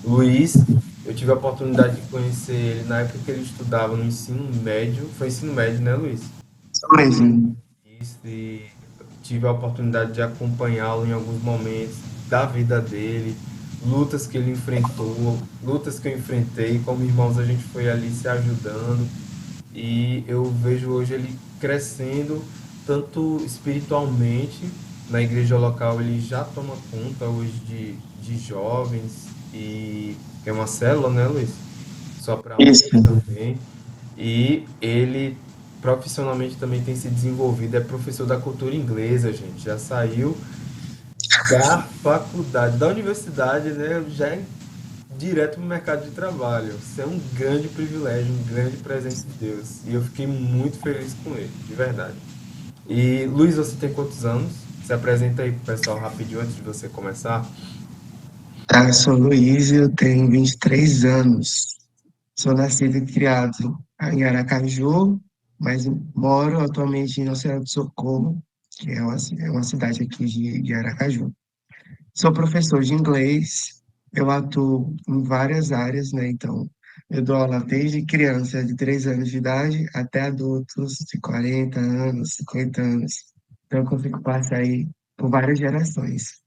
Luiz, eu tive a oportunidade de conhecer ele na época que ele estudava no ensino médio. Foi ensino médio, né, Luiz? Isso mesmo. Isso, e tive a oportunidade de acompanhá-lo em alguns momentos da vida dele, lutas que ele enfrentou, lutas que eu enfrentei. Como irmãos, a gente foi ali se ajudando. E eu vejo hoje ele crescendo, tanto espiritualmente, na igreja local ele já toma conta hoje de jovens, e é uma célula, né, Luiz? Só para Isso. homens também. E ele profissionalmente também tem se desenvolvido, é professor da cultura inglesa, gente. Já saiu da faculdade, da universidade, né? Já é direto no mercado de trabalho. Isso é um grande privilégio, um grande presente de Deus. E eu fiquei muito feliz com ele, de verdade. E Luiz, você tem quantos anos? Se apresenta aí pro pessoal rapidinho antes de você começar. Tá, sou Luiz, eu tenho 23 anos. Sou nascido e criado em Aracaju, mas moro atualmente em Nossa Senhora do Socorro, que é uma cidade aqui de Aracaju. Sou professor de inglês, eu atuo em várias áreas, né? Então, eu dou aula desde criança de 3 anos de idade até adultos de 40 anos, 50 anos. Então, eu consigo passar aí por várias gerações.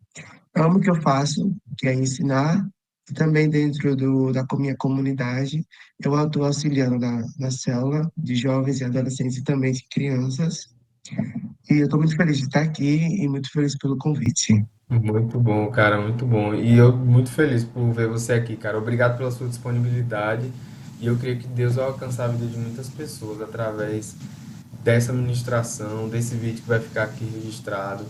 Amo o que eu faço, que é ensinar, e também dentro da minha comunidade, eu atuo auxiliando na célula de jovens e adolescentes e também de crianças. E eu estou muito feliz de estar aqui e muito feliz pelo convite. Muito bom, cara, muito bom. E eu muito feliz por ver você aqui, cara. Obrigado pela sua disponibilidade. E eu creio que Deus vai alcançar a vida de muitas pessoas através dessa ministração, desse vídeo que vai ficar aqui registrado.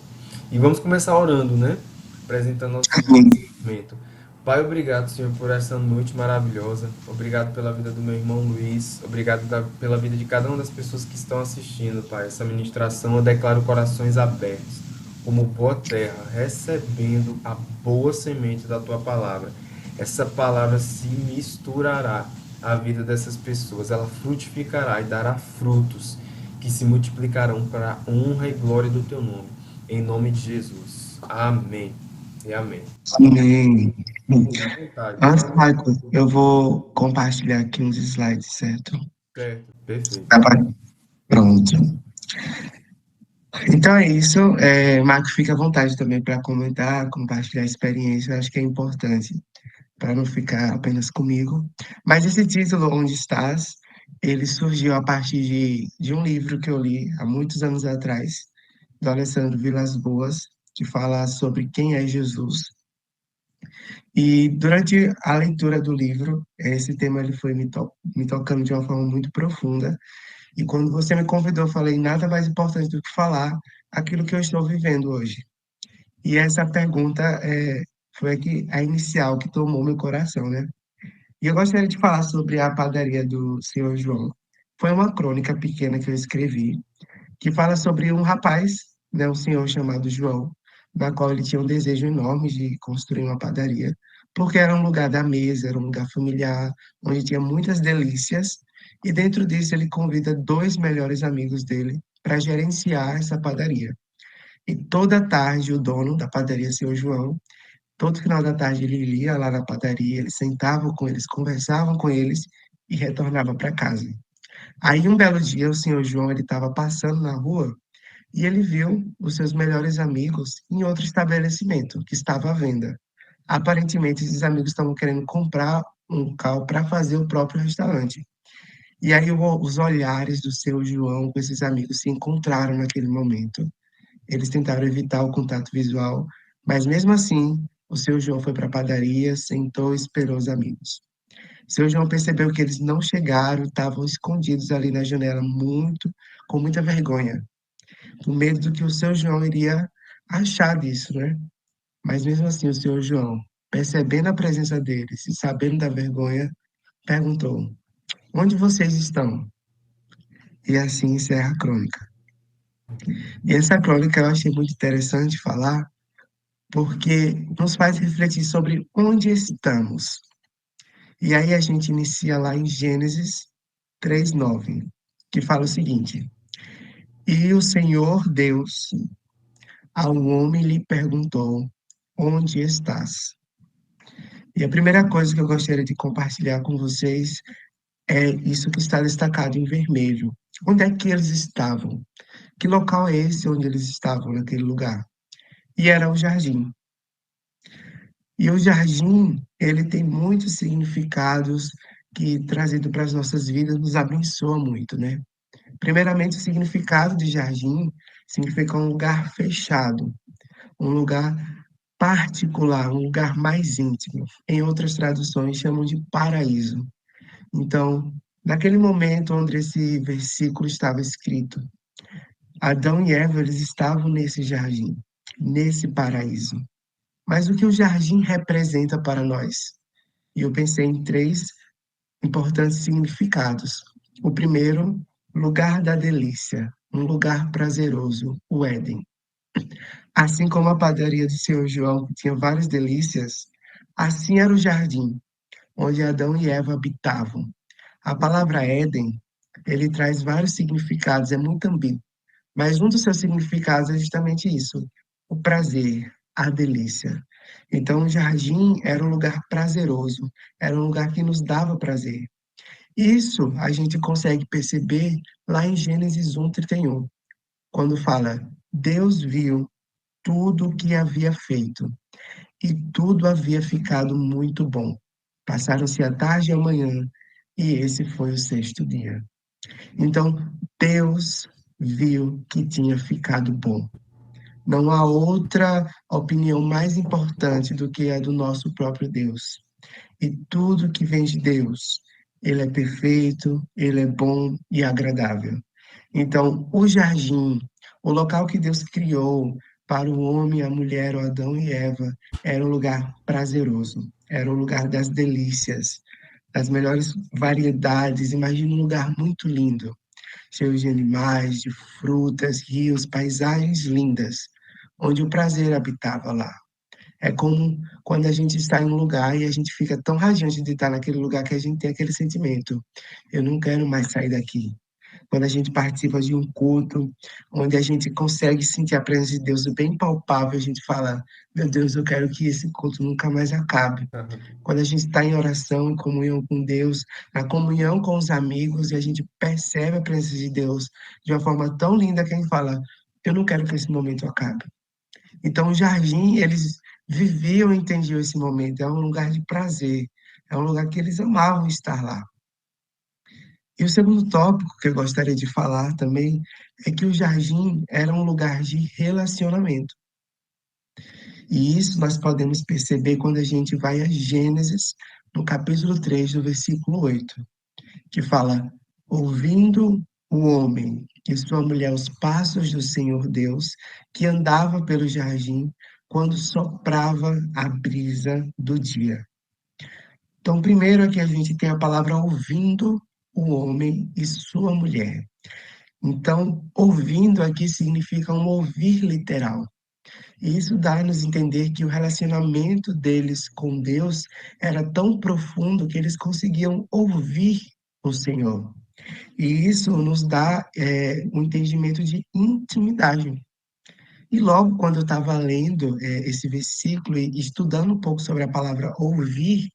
E vamos começar orando, né? Apresentando ao Senhor esse momento. Pai, obrigado, Senhor, por essa noite maravilhosa. Obrigado pela vida do meu irmão Luiz. Obrigado pela vida de cada uma das pessoas que estão assistindo, Pai. Essa ministração eu declaro corações abertos, como boa terra, recebendo a boa semente da tua palavra. Essa palavra se misturará à vida dessas pessoas, ela frutificará e dará frutos que se multiplicarão para a honra e glória do teu nome. Em nome de Jesus. Amém. E amém. Amém. Fique à vontade. Antes, Michael, eu vou compartilhar aqui uns slides, certo? Certo. Perfeito. Tá bom? Pronto. Então é isso. Marco, fica à vontade também para comentar, compartilhar a experiência. Eu acho que é importante, para não ficar apenas comigo. Mas esse título, Onde Estás, ele surgiu a partir de um livro que eu li há muitos anos atrás, do Alessandro Vilas Boas, que fala sobre quem é Jesus. E durante a leitura do livro, esse tema ele foi me tocando de uma forma muito profunda. E quando você me convidou, eu falei nada mais importante do que falar aquilo que eu estou vivendo hoje. E essa pergunta foi a inicial que tomou meu coração, né? E eu gostaria de falar sobre a padaria do Senhor João. Foi uma crônica pequena que eu escrevi, que fala sobre um rapaz, né, um senhor chamado João, na qual ele tinha um desejo enorme de construir uma padaria, porque era um lugar da mesa, era um lugar familiar, onde tinha muitas delícias, e dentro disso ele convida dois melhores amigos dele para gerenciar essa padaria. E toda tarde o dono da padaria, Senhor João, todo final da tarde ele ia lá na padaria, eles sentavam com eles, conversavam com eles e retornava para casa. Aí um belo dia o senhor João ele estava passando na rua e ele viu os seus melhores amigos em outro estabelecimento que estava à venda. Aparentemente esses amigos estavam querendo comprar um local para fazer o próprio restaurante. E aí os olhares do seu João com esses amigos se encontraram naquele momento. Eles tentaram evitar o contato visual, mas mesmo assim, o seu João foi para a padaria, sentou e esperou os amigos. Seu João percebeu que eles não chegaram, estavam escondidos ali na janela, com muita vergonha, com medo do que o seu João iria achar disso, né? Mas mesmo assim, o seu João, percebendo a presença deles e sabendo da vergonha, perguntou: Onde vocês estão? E assim encerra a crônica. E essa crônica eu achei muito interessante falar, porque nos faz refletir sobre onde estamos. E aí a gente inicia lá em Gênesis 3:9, que fala o seguinte: E o Senhor Deus ao homem lhe perguntou: Onde estás? E a primeira coisa que eu gostaria de compartilhar com vocês é isso que está destacado em vermelho. Onde é que eles estavam? Que local é esse onde eles estavam naquele lugar? E era o jardim. E o jardim, ele tem muitos significados que, trazido para as nossas vidas, nos abençoa muito, né? Primeiramente, o significado de jardim significa um lugar fechado, um lugar particular, um lugar mais íntimo. Em outras traduções, chamam de paraíso. Então, naquele momento onde esse versículo estava escrito, Adão e Eva, eles estavam nesse jardim, nesse paraíso. Mas o que o jardim representa para nós? E eu pensei em três importantes significados. O primeiro, lugar da delícia, um lugar prazeroso, o Éden. Assim como a padaria do Senhor João que tinha várias delícias, assim era o jardim, onde Adão e Eva habitavam. A palavra Éden, ele traz vários significados, é muito ambíguo, mas um dos seus significados é justamente isso, o prazer, a delícia. Então, o jardim era um lugar prazeroso, era um lugar que nos dava prazer. Isso a gente consegue perceber lá em Gênesis 1:31, quando fala: Deus viu tudo o que havia feito, e tudo havia ficado muito bom. Passaram-se a tarde e a manhã, e esse foi o sexto dia. Então, Deus viu que tinha ficado bom. Não há outra opinião mais importante do que a do nosso próprio Deus. E tudo que vem de Deus, ele é perfeito, ele é bom e agradável. Então, o jardim, o local que Deus criou para o homem, a mulher, o Adão e Eva, era um lugar prazeroso, era um lugar das delícias, das melhores variedades. Imagina um lugar muito lindo, cheio de animais, de frutas, rios, paisagens lindas, onde o prazer habitava lá. É como quando a gente está em um lugar e a gente fica tão radiante de estar naquele lugar que a gente tem aquele sentimento. Eu não quero mais sair daqui. Quando a gente participa de um culto, onde a gente consegue sentir a presença de Deus bem palpável, a gente fala: Meu Deus, eu quero que esse culto nunca mais acabe. Quando a gente está em oração, em comunhão com Deus, na comunhão com os amigos, e a gente percebe a presença de Deus de uma forma tão linda que a gente fala: Eu não quero que esse momento acabe. Então, o jardim, eles viviam e entendiam esse momento. É um lugar de prazer. É um lugar que eles amavam estar lá. E o segundo tópico que eu gostaria de falar também é que o jardim era um lugar de relacionamento. E isso nós podemos perceber quando a gente vai a Gênesis, no capítulo 3 do versículo 8, que fala: Ouvindo o homem e sua mulher os passos do Senhor Deus, que andava pelo jardim quando soprava a brisa do dia. Então, primeiro aqui a gente tem a palavra ouvindo o homem e sua mulher. Então, ouvindo aqui significa um ouvir literal. E isso dá a nos entender que o relacionamento deles com Deus era tão profundo que eles conseguiam ouvir o Senhor. E isso nos dá um entendimento de intimidade. E logo quando eu estava lendo esse versículo e estudando um pouco sobre a palavra ouvir,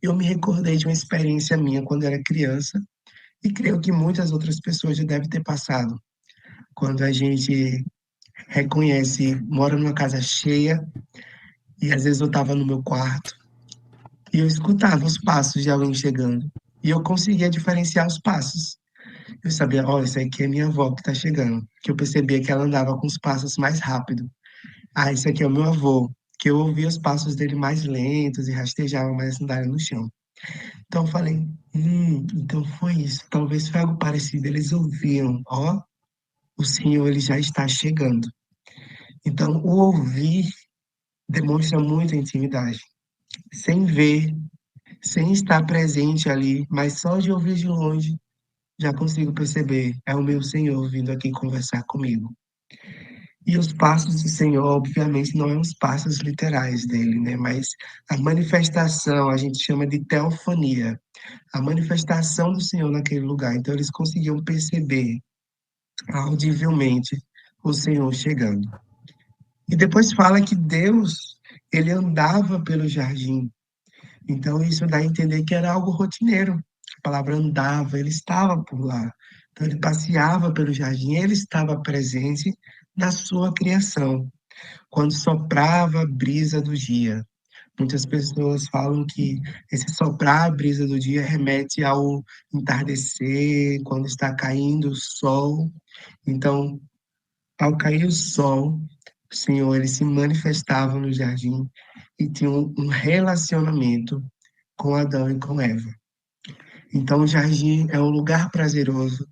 eu me recordei de uma experiência minha quando eu era criança, e creio que muitas outras pessoas já devem ter passado. Quando a gente reconhece, mora numa casa cheia, e às vezes eu estava no meu quarto, e eu escutava os passos de alguém chegando. E eu conseguia diferenciar os passos. Eu sabia, olha, isso aqui é minha avó que está chegando. Que eu percebia que ela andava com os passos mais rápido. Ah, isso aqui é o meu avô. Que eu ouvia os passos dele mais lentos e rastejava mais sandália no chão. Então eu falei, então foi isso. Talvez foi algo parecido. Eles ouviam, ó, o Senhor ele já está chegando. Então o ouvir demonstra muita intimidade. Sem ver, sem estar presente ali, mas só de ouvir de longe, já consigo perceber, é o meu Senhor vindo aqui conversar comigo. E os passos do Senhor, obviamente, não é os passos literais dele, né? Mas a manifestação, a gente chama de teofania, a manifestação do Senhor naquele lugar. Então, eles conseguiam perceber audivelmente o Senhor chegando. E depois fala que Deus, ele andava pelo jardim. Então, isso dá a entender que era algo rotineiro. A palavra andava, ele estava por lá. Então, ele passeava pelo jardim, ele estava presente na sua criação, quando soprava a brisa do dia. Muitas pessoas falam que esse soprar a brisa do dia remete ao entardecer, quando está caindo o sol. Então, ao cair o sol, o Senhor ele se manifestava no jardim e tinha um relacionamento com Adão e com Eva. Então, o jardim é um lugar prazeroso,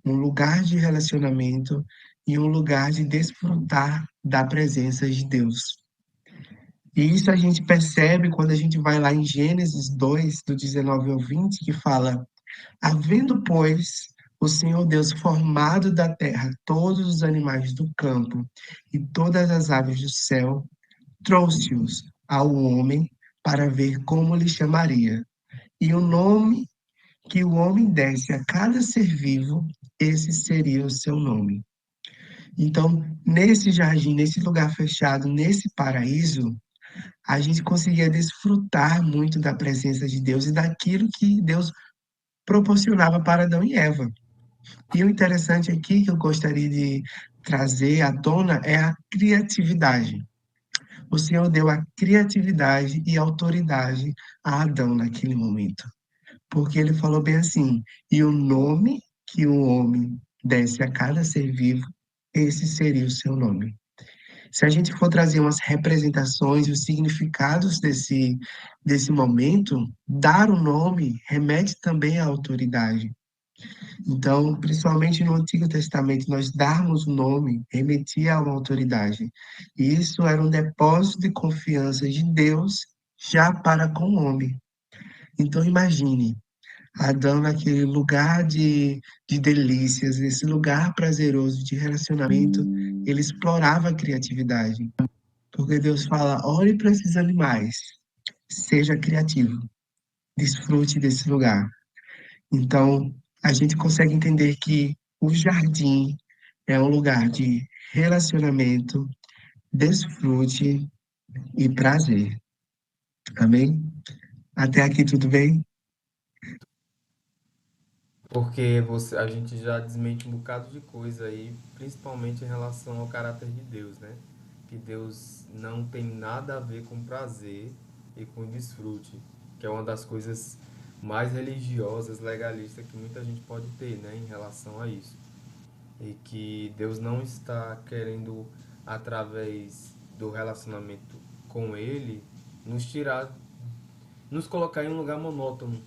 um lugar de relacionamento e um lugar de desfrutar da presença de Deus. E isso a gente percebe quando a gente vai lá em Gênesis 2, do 19 ao 20, que fala: Havendo, pois, o Senhor Deus formado da terra todos os animais do campo e todas as aves do céu, trouxe-os ao homem para ver como lhe chamaria. E o nome que o homem desse a cada ser vivo, esse seria o seu nome. Então, nesse jardim, nesse lugar fechado, nesse paraíso, a gente conseguia desfrutar muito da presença de Deus e daquilo que Deus proporcionava para Adão e Eva. E o interessante aqui que eu gostaria de trazer à tona é a criatividade. O Senhor deu a criatividade e autoridade a Adão naquele momento. Porque ele falou bem assim: e o nome que o homem desse a cada ser vivo, esse seria o seu nome. Se a gente for trazer umas representações, os significados desse momento, dar o nome remete também à autoridade. Então, principalmente no Antigo Testamento, nós darmos o nome remetia a uma autoridade. E isso era um depósito de confiança de Deus já para com o homem. Então, imagine, Adão naquele lugar de delícias, esse lugar prazeroso de relacionamento, ele explorava a criatividade. Porque Deus fala: olhe para esses animais, seja criativo, desfrute desse lugar. Então, a gente consegue entender que o jardim é um lugar de relacionamento, desfrute e prazer. Amém? Até aqui tudo bem? Porque você, a gente já desmente um bocado de coisa aí, principalmente em relação ao caráter de Deus, né? Que Deus não tem nada a ver com prazer e com desfrute, que é uma das coisas mais religiosas, legalistas que muita gente pode ter, né, em relação a isso. E que Deus não está querendo, através do relacionamento com Ele, nos tirar, nos colocar em um lugar monótono.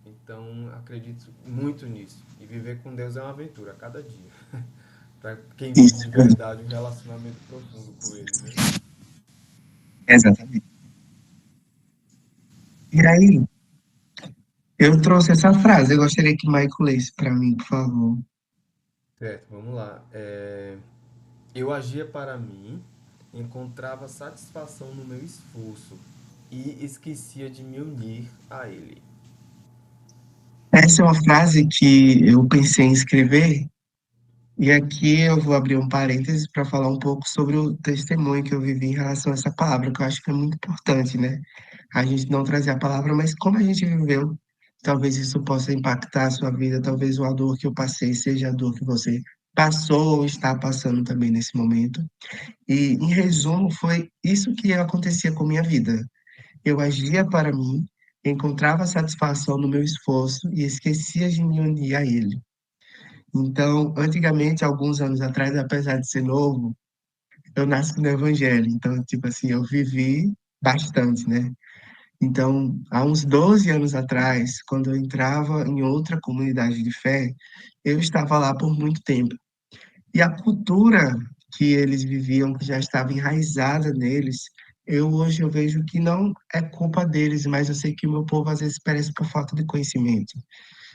Então, acredito muito nisso. E viver com Deus é uma aventura a cada dia. Para quem vive Isso, de verdade um relacionamento profundo com Ele, né? exatamente. E aí, eu trouxe essa frase, eu gostaria que o Michael lesse para mim, por favor. Certo, vamos lá. Eu agia para mim, encontrava satisfação no meu esforço e esquecia de me unir a Ele. Essa é uma frase que eu pensei em escrever, e aqui eu vou abrir um parênteses para falar um pouco sobre o testemunho que eu vivi em relação a essa palavra, que eu acho que é muito importante, né? A gente não trazer a palavra, mas como a gente viveu, talvez isso possa impactar a sua vida, talvez a dor que eu passei seja a dor que você passou ou está passando também nesse momento. E, em resumo, foi isso que acontecia com minha vida. Eu agia para mim, encontrava satisfação no meu esforço e esquecia de me unir a ele. Então, antigamente, alguns anos atrás, apesar de ser novo, eu nasci no Evangelho. Então, tipo assim, eu vivi bastante, né? Então, há uns 12 anos atrás, quando eu entrava em outra comunidade de fé, eu estava lá por muito tempo. E a cultura que eles viviam, que já estava enraizada neles, eu hoje eu vejo que não é culpa deles, mas eu sei que o meu povo às vezes perece por falta de conhecimento.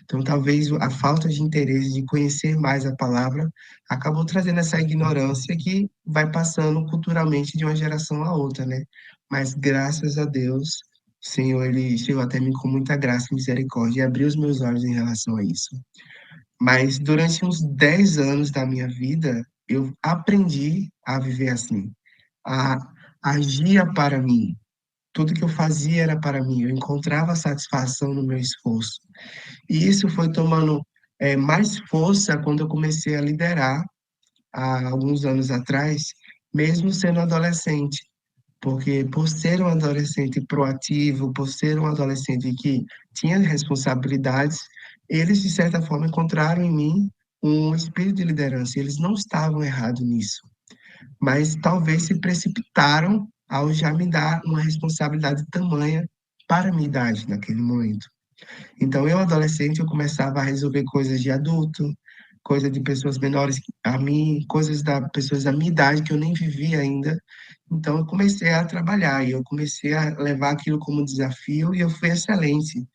Então, talvez a falta de interesse de conhecer mais a palavra acabou trazendo essa ignorância que vai passando culturalmente de uma geração a outra, né? Mas graças a Deus, o Senhor, ele chegou até mim com muita graça e misericórdia e abriu os meus olhos em relação a isso. Mas durante uns 10 anos da minha vida, eu aprendi a viver assim, a agir para mim. tudo que eu fazia era para mim, eu encontrava satisfação no meu esforço. E isso foi tomando mais força quando eu comecei a liderar há alguns anos atrás, mesmo sendo adolescente. Porque por ser um adolescente proativo, por ser um adolescente que tinha responsabilidades, eles, de certa forma, encontraram em mim um espírito de liderança. Eles não estavam errados nisso, mas talvez se precipitaram ao já me dar uma responsabilidade tamanha para a minha idade naquele momento. Então, eu, adolescente, eu começava a resolver coisas de adulto, coisas de pessoas menores a mim, coisas da pessoas da minha idade que eu nem vivia ainda. Então, eu comecei a trabalhar e eu comecei a levar aquilo como desafio e eu fui excelente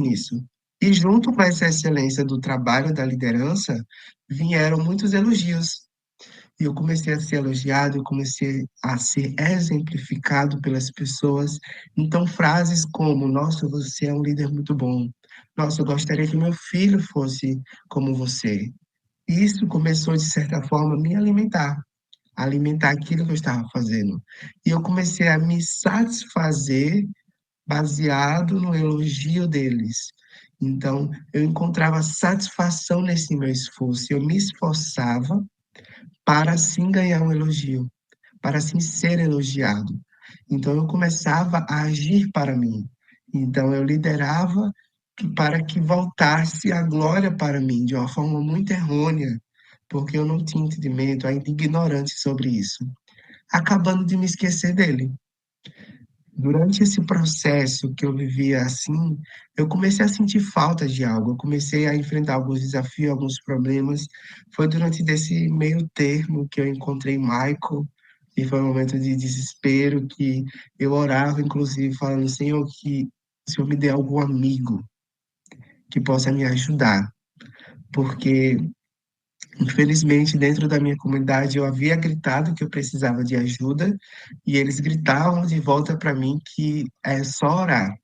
nisso. E junto com essa excelência do trabalho, da liderança, vieram muitos elogios. E eu comecei a ser elogiado, eu comecei a ser exemplificado pelas pessoas. Então, frases como: Nossa, você é um líder muito bom. Nossa, eu gostaria que meu filho fosse como você. Isso começou, de certa forma, a me alimentar, a alimentar aquilo que eu estava fazendo. E eu comecei a me satisfazer baseado no elogio deles. Então, eu encontrava satisfação nesse meu esforço. Eu me esforçava para assim ganhar um elogio, para assim ser elogiado. Então eu começava a agir para mim. Então eu liderava para que voltasse a glória para mim de uma forma muito errônea, porque eu não tinha entendimento, ainda ignorante sobre isso, acabando de me esquecer dele. Durante esse processo que eu vivia assim, eu comecei a sentir falta de algo, eu comecei a enfrentar alguns desafios, alguns problemas. Foi durante desse meio termo que eu encontrei Michael, e foi um momento de desespero que eu orava, inclusive, falando, Senhor, que o Senhor me dê algum amigo que possa me ajudar, porque, infelizmente, dentro da minha comunidade, eu havia gritado que eu precisava de ajuda, e eles gritavam de volta para mim que é só orar.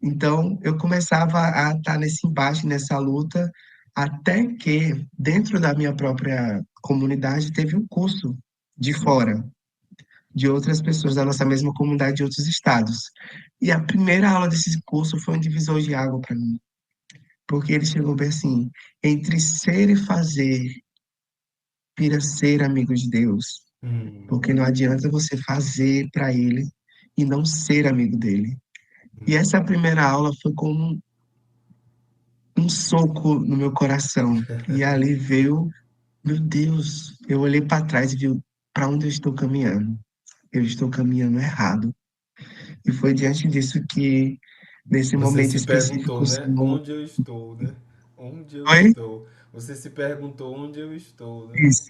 Então, eu começava a estar nesse embate, nessa luta, até que, dentro da minha própria comunidade, teve um curso de fora, de outras pessoas da nossa mesma comunidade de outros estados. E a primeira aula desse curso foi um divisor de água para mim, porque ele chegou bem assim: entre ser e fazer, vira ser amigo de Deus. Hum, Porque não adianta você fazer para ele e não ser amigo dele. E essa primeira aula foi como um soco no meu coração. E ali veio, meu Deus, eu olhei para trás e vi para onde eu estou caminhando. Eu estou caminhando errado. E foi diante disso que, nesse Você momento se específico, perguntou, o né? Senhor. Onde eu estou, né? Onde eu Oi? estou? Você se perguntou onde eu estou, né? Isso,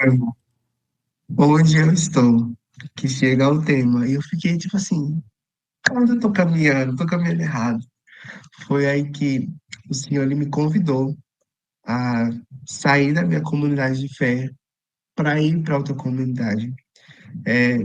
onde eu estou, que chega ao tema. E eu fiquei tipo assim, onde eu estou caminhando? Estou caminhando errado. Foi aí que o Senhor ele me convidou a sair da minha comunidade de fé para ir para outra comunidade. É,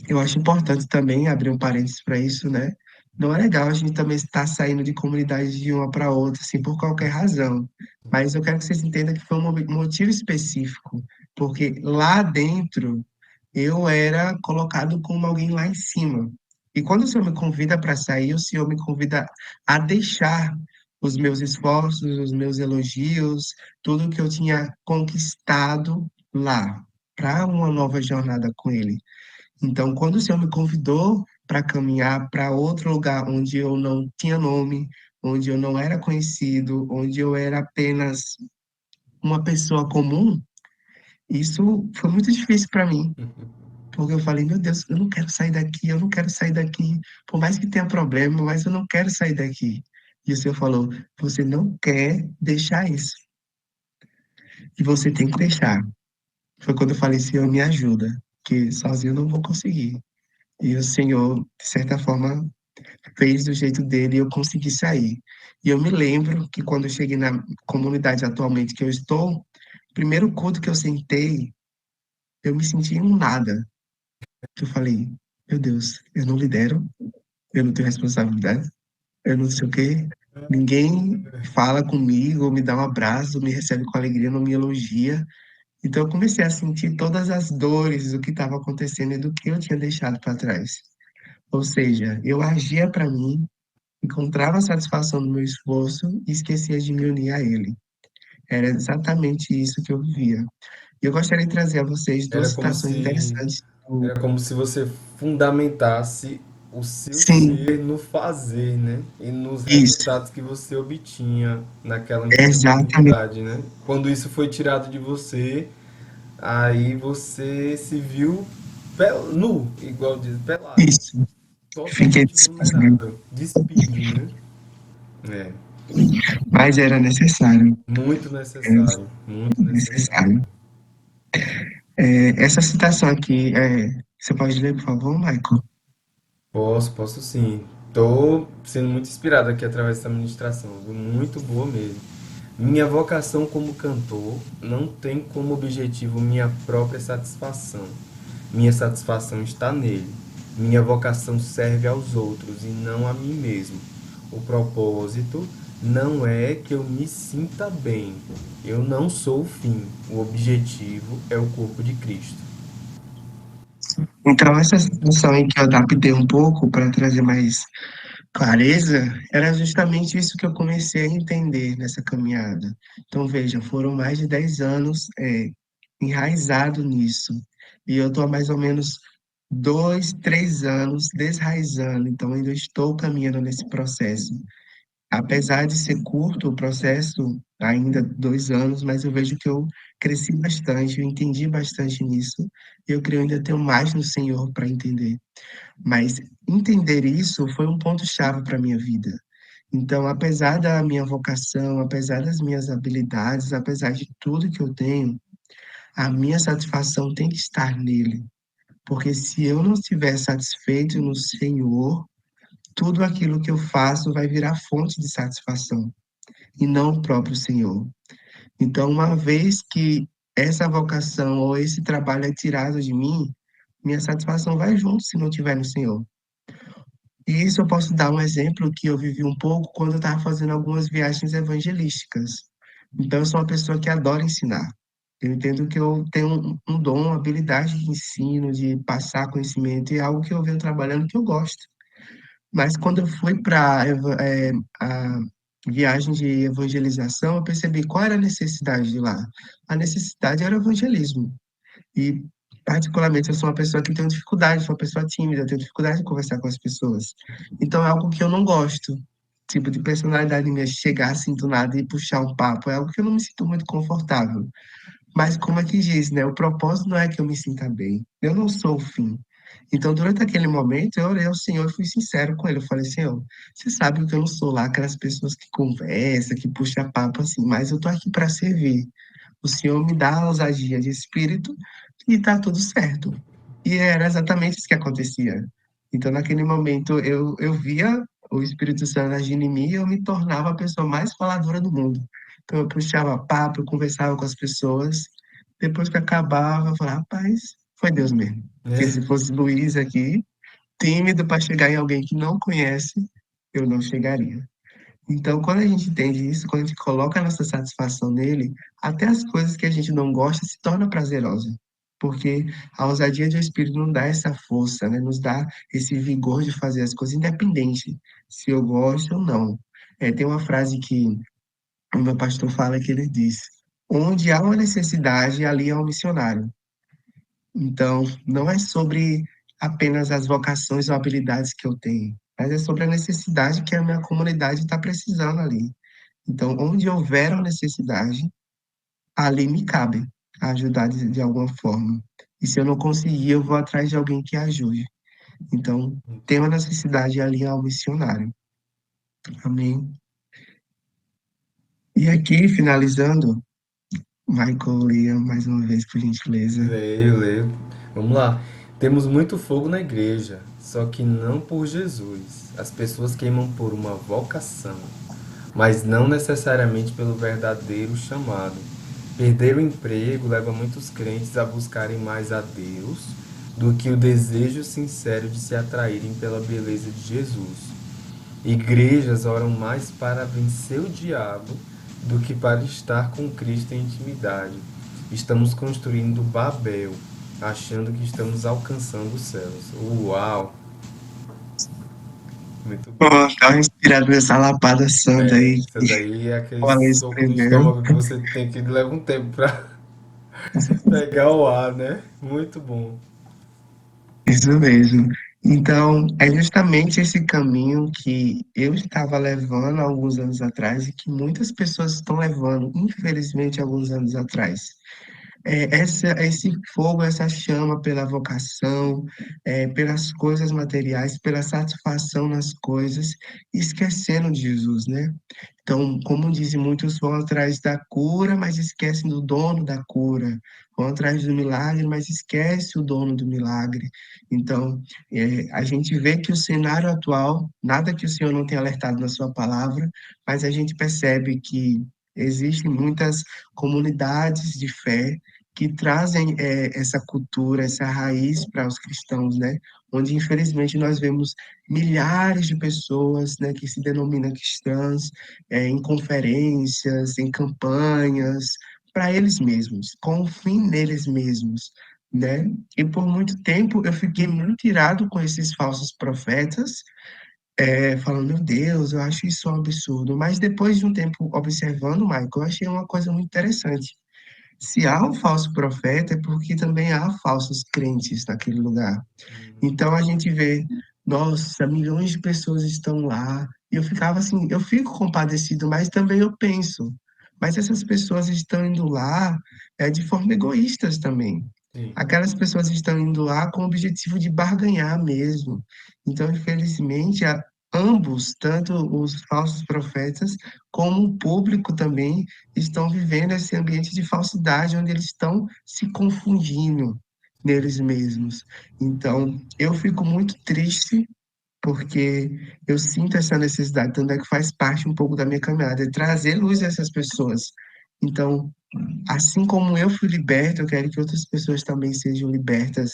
eu acho importante também abrir um parênteses para isso, né? Não é legal a gente também estar saindo de comunidade de uma para outra, assim, por qualquer razão. Mas eu quero que vocês entendam que foi um motivo específico, porque lá dentro eu era colocado como alguém lá em cima. E quando o Senhor me convida para sair, o Senhor me convida a deixar os meus esforços, os meus elogios, tudo que eu tinha conquistado lá, para uma nova jornada com Ele. Então, quando o Senhor me convidou para caminhar para outro lugar onde eu não tinha nome, onde eu não era conhecido, onde eu era apenas uma pessoa comum, isso foi muito difícil para mim, porque eu falei, meu Deus, eu não quero sair daqui, eu não quero sair daqui, por mais que tenha problema, mas eu não quero sair daqui. E o Senhor falou, você não quer deixar isso, e você tem que deixar. Foi quando eu falei, Senhor, me ajuda, que sozinho eu não vou conseguir. E o Senhor, de certa forma, fez do jeito dele e eu consegui sair. E eu me lembro que quando eu cheguei na comunidade atualmente que eu estou, o primeiro culto que eu sentei, eu me senti um nada. Eu falei, meu Deus, eu não lidero, eu não tenho responsabilidade, eu não sei o quê. Ninguém fala comigo, me dá um abraço, me recebe com alegria, não me elogia. Então eu comecei a sentir todas as dores do que estava acontecendo e do que eu tinha deixado para trás. Ou seja, eu agia para mim, encontrava satisfação no meu esforço e esquecia de me unir a Ele. Era exatamente isso que eu vivia. E eu gostaria de trazer a vocês duas Era como citações se interessantes. Era como se você fundamentasse o seu Sim, ser no fazer, né? E nos isso, resultados que você obtinha naquela exatamente atividade, né? Quando isso foi tirado de você, aí você se viu nu, igual diz, pelado, isso. Fiquei totalmente desfazendo, vulnerável, despido, né? É, mas era necessário, era muito necessário. necessário. Essa citação aqui, você pode ler, por favor, Michael? Posso sim. Tô sendo muito inspirado aqui através dessa ministração, viu? Muito boa mesmo. Minha vocação como cantor não tem como objetivo minha própria satisfação. Minha satisfação está nele. Minha vocação serve aos outros e não a mim mesmo. O propósito não é que eu me sinta bem. Eu não sou o fim. O objetivo é o corpo de Cristo. Então, essa citação aí que eu adaptei um pouco para trazer mais clareza, era justamente isso que eu comecei a entender nessa caminhada. Então, veja, foram mais de 10 anos enraizado nisso. E eu estou há mais ou menos 2, 3 anos desraizando, então ainda estou caminhando nesse processo. Apesar de ser curto o processo, ainda 2 anos, mas eu vejo que eu cresci bastante, eu entendi bastante nisso, e eu creio ainda tenho mais no Senhor para entender. Mas entender isso foi um ponto-chave para a minha vida. Então, apesar da minha vocação, apesar das minhas habilidades, apesar de tudo que eu tenho, a minha satisfação tem que estar nele. Porque se eu não estiver satisfeito no Senhor, tudo aquilo que eu faço vai virar fonte de satisfação e não o próprio Senhor. Então, uma vez que essa vocação ou esse trabalho é tirado de mim, minha satisfação vai junto se não estiver no Senhor. E isso eu posso dar um exemplo que eu vivi um pouco quando eu estava fazendo algumas viagens evangelísticas. Então, eu sou uma pessoa que adora ensinar. Eu entendo que eu tenho um dom, uma habilidade de ensino, de passar conhecimento, e é algo que eu venho trabalhando que eu gosto. Mas quando eu fui para a viagem de evangelização, eu percebi qual era a necessidade de lá. A necessidade era o evangelismo. E, particularmente, eu sou uma pessoa que tem dificuldade, sou uma pessoa tímida, eu tenho dificuldade de conversar com as pessoas. Então, é algo que eu não gosto. Tipo, de personalidade minha, chegar assim do nada e puxar um papo, é algo que eu não me sinto muito confortável. Mas, como é que diz, né? O propósito não é que eu me sinta bem. Eu não sou o fim. Então, durante aquele momento, eu orei ao Senhor e fui sincero com ele. Eu falei, Senhor, você sabe que eu não sou lá aquelas pessoas que conversam, que puxam papo assim, mas eu tô aqui para servir. O Senhor me dá a ousadia de espírito e tá tudo certo. E era exatamente isso que acontecia. Então, naquele momento, eu via o Espírito Santo agindo em mim e eu me tornava a pessoa mais faladora do mundo. Então, eu puxava papo, eu conversava com as pessoas. Depois que acabava, eu falava, rapaz, foi Deus mesmo. Porque se fosse Luiz aqui, tímido para chegar em alguém que não conhece, eu não chegaria. Então, quando a gente entende isso, quando a gente coloca a nossa satisfação nele, até as coisas que a gente não gosta se tornam prazerosas. Porque a ousadia do Espírito nos dá essa força, né? Nos dá esse vigor de fazer as coisas, independente se eu gosto ou não. Tem uma frase que o meu pastor fala que ele diz: onde há uma necessidade, ali há um missionário. Então, não é sobre apenas as vocações ou habilidades que eu tenho, mas é sobre a necessidade que a minha comunidade está precisando ali. Então, onde houver uma necessidade, ali me cabe ajudar de alguma forma. E se eu não conseguir, eu vou atrás de alguém que ajude. Então, tem uma necessidade ali ao missionário. Amém. E aqui, finalizando, Michael, leia mais uma vez, por gentileza. Leio, leio. Vamos lá. Temos muito fogo na igreja, só que não por Jesus. As pessoas queimam por uma vocação, mas não necessariamente pelo verdadeiro chamado. Perder o emprego leva muitos crentes a buscarem mais a Deus do que o desejo sincero de se atraírem pela beleza de Jesus. Igrejas oram mais para vencer o diabo do que para estar com Cristo em intimidade. Estamos construindo Babel, achando que estamos alcançando os céus. Uau! Muito Pô, bom. dá uma inspirada nessa lapada santa É, aí isso que daí é aquele o Alex soco no escreveu. estômago que você tem que leva um tempo pra pegar o ar, né? Muito bom. Isso mesmo. Então, é justamente esse caminho que eu estava levando há alguns anos atrás e que muitas pessoas estão levando, infelizmente, há alguns anos atrás. Esse fogo, essa chama pela vocação, pelas coisas materiais, pela satisfação nas coisas, esquecendo de Jesus, né? Então, como dizem, muitos vão atrás da cura, mas esquecem do dono da cura. Vão atrás do milagre, mas esquece o dono do milagre. Então, a gente vê que o cenário atual, nada que o Senhor não tenha alertado na sua palavra, mas a gente percebe que existem muitas comunidades de fé que trazem essa cultura, essa raiz para os cristãos, né? Onde, infelizmente, nós vemos milhares de pessoas, né, que se denominam cristãs, em conferências, em campanhas, para eles mesmos, com o fim neles mesmos, né? E por muito tempo eu fiquei muito irado com esses falsos profetas, falando, meu Deus, eu acho isso um absurdo. Mas depois de um tempo observando, Michael, eu achei uma coisa muito interessante. Se há um falso profeta, é porque também há falsos crentes naquele lugar. Uhum. Então a gente vê, nossa, milhões de pessoas estão lá. E eu ficava assim, eu fico compadecido, mas também eu penso, mas essas pessoas estão indo lá de forma egoístas também. Sim. Aquelas pessoas estão indo lá com o objetivo de barganhar mesmo. Então, infelizmente, ambos, tanto os falsos profetas como o público também, estão vivendo esse ambiente de falsidade, onde eles estão se confundindo neles mesmos. Então, eu fico muito triste porque eu sinto essa necessidade, tanto é que faz parte um pouco da minha caminhada, é trazer luz a essas pessoas. Então, assim como eu fui liberto, eu quero que outras pessoas também sejam libertas